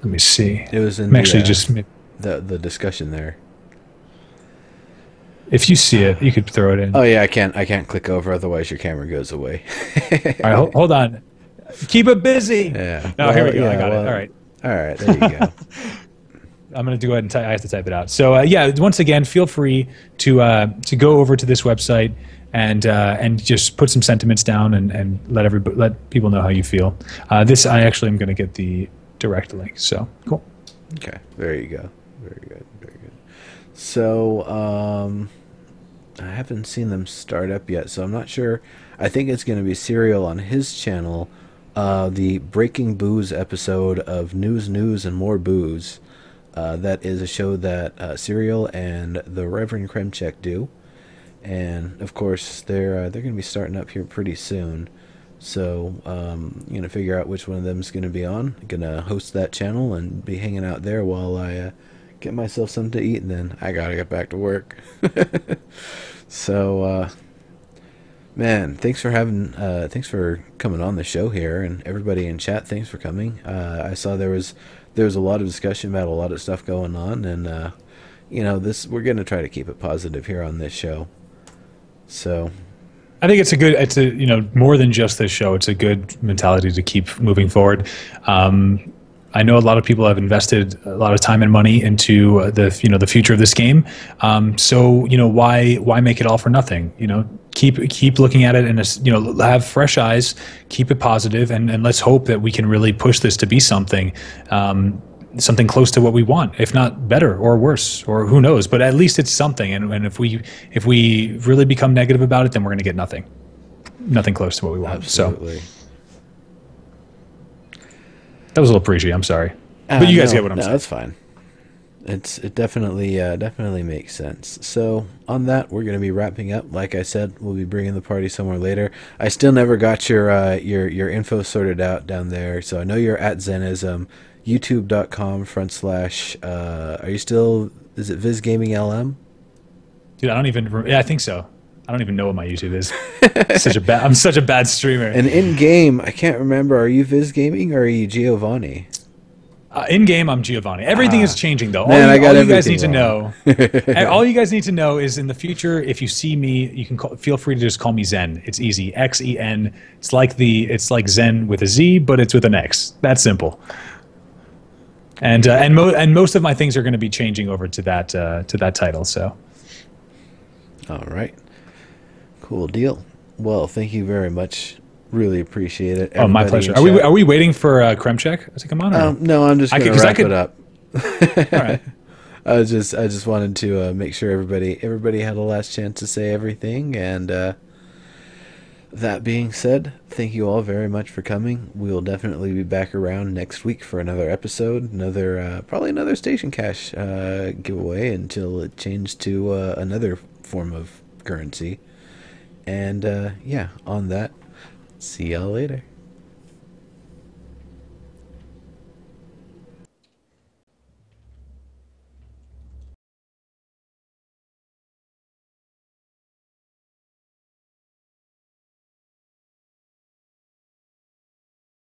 me see. It was in the discussion there. If you see it, you could throw it in. Oh yeah, I can't click over, otherwise your camera goes away. All right, hold on. Keep it busy. Yeah. No, here we go. I got it. All right. All right. There you go. I'm going to go ahead and I have to type it out. So once again, feel free to go over to this website and just put some sentiments down and let people know how you feel. I actually am going to get the direct link. So cool. Okay. There you go. Very good. Very good. So I haven't seen them start up yet, so I'm not sure. I think it's going to be Serial on his channel. The Breaking Booze episode of News, and More Booze. That is a show that Serial and the Reverend Kremchek do. And, of course, they're going to be starting up here pretty soon. So, I'm going to figure out which one of them is going to be on. I'm going to host that channel and be hanging out there while I get myself something to eat, and then I got to get back to work. So, man, thanks for coming on the show here, and everybody in chat, thanks for coming. I saw there was a lot of discussion about a lot of stuff going on, and we're going to try to keep it positive here on this show. So I think it's more than just this show. It's a good mentality to keep moving forward. I know a lot of people have invested a lot of time and money into the future of this game. So why make it all for nothing? Keep looking at it and have fresh eyes, keep it positive, and let's hope that we can really push this to be something. Something close to what we want, if not better or worse, or who knows, but at least it's something. And if we really become negative about it, then we're going to get nothing close to what we want. Absolutely. So that was a little preachy. I'm sorry, but you guys get what I'm saying. That's fine. It definitely makes sense. So on that, we're going to be wrapping up. Like I said, we'll be bringing the party somewhere later. I still never got your info sorted out down there. So I know you're at Zenism. YouTube.com/ are you still, is it Viz Gaming LM? Dude, I don't even, yeah, I think so. I don't even know what my YouTube is. I'm such a bad streamer. And in game, I can't remember, are you Viz Gaming or are you Giovanni? In game, I'm Giovanni. Everything is changing though. Man, all you guys need to know, all you guys need to know is in the future, if you see me, you can feel free to just call me Zen. It's easy, XEN. It's like Zen with a Z, but it's with an X. That's simple. And most of my things are going to be changing over to that title. So, all right, cool deal. Well, thank you very much. Really appreciate it. Oh, my pleasure. Are we waiting for Kremchek to come on? Or? No, I'm just going to wrap it up. All right. I just wanted to make sure everybody had a last chance to say everything, and that being said, thank you all very much for coming. We will definitely be back around next week for another episode, probably another Station Cash giveaway until it changed to another form of currency. And yeah, on that, see y'all later.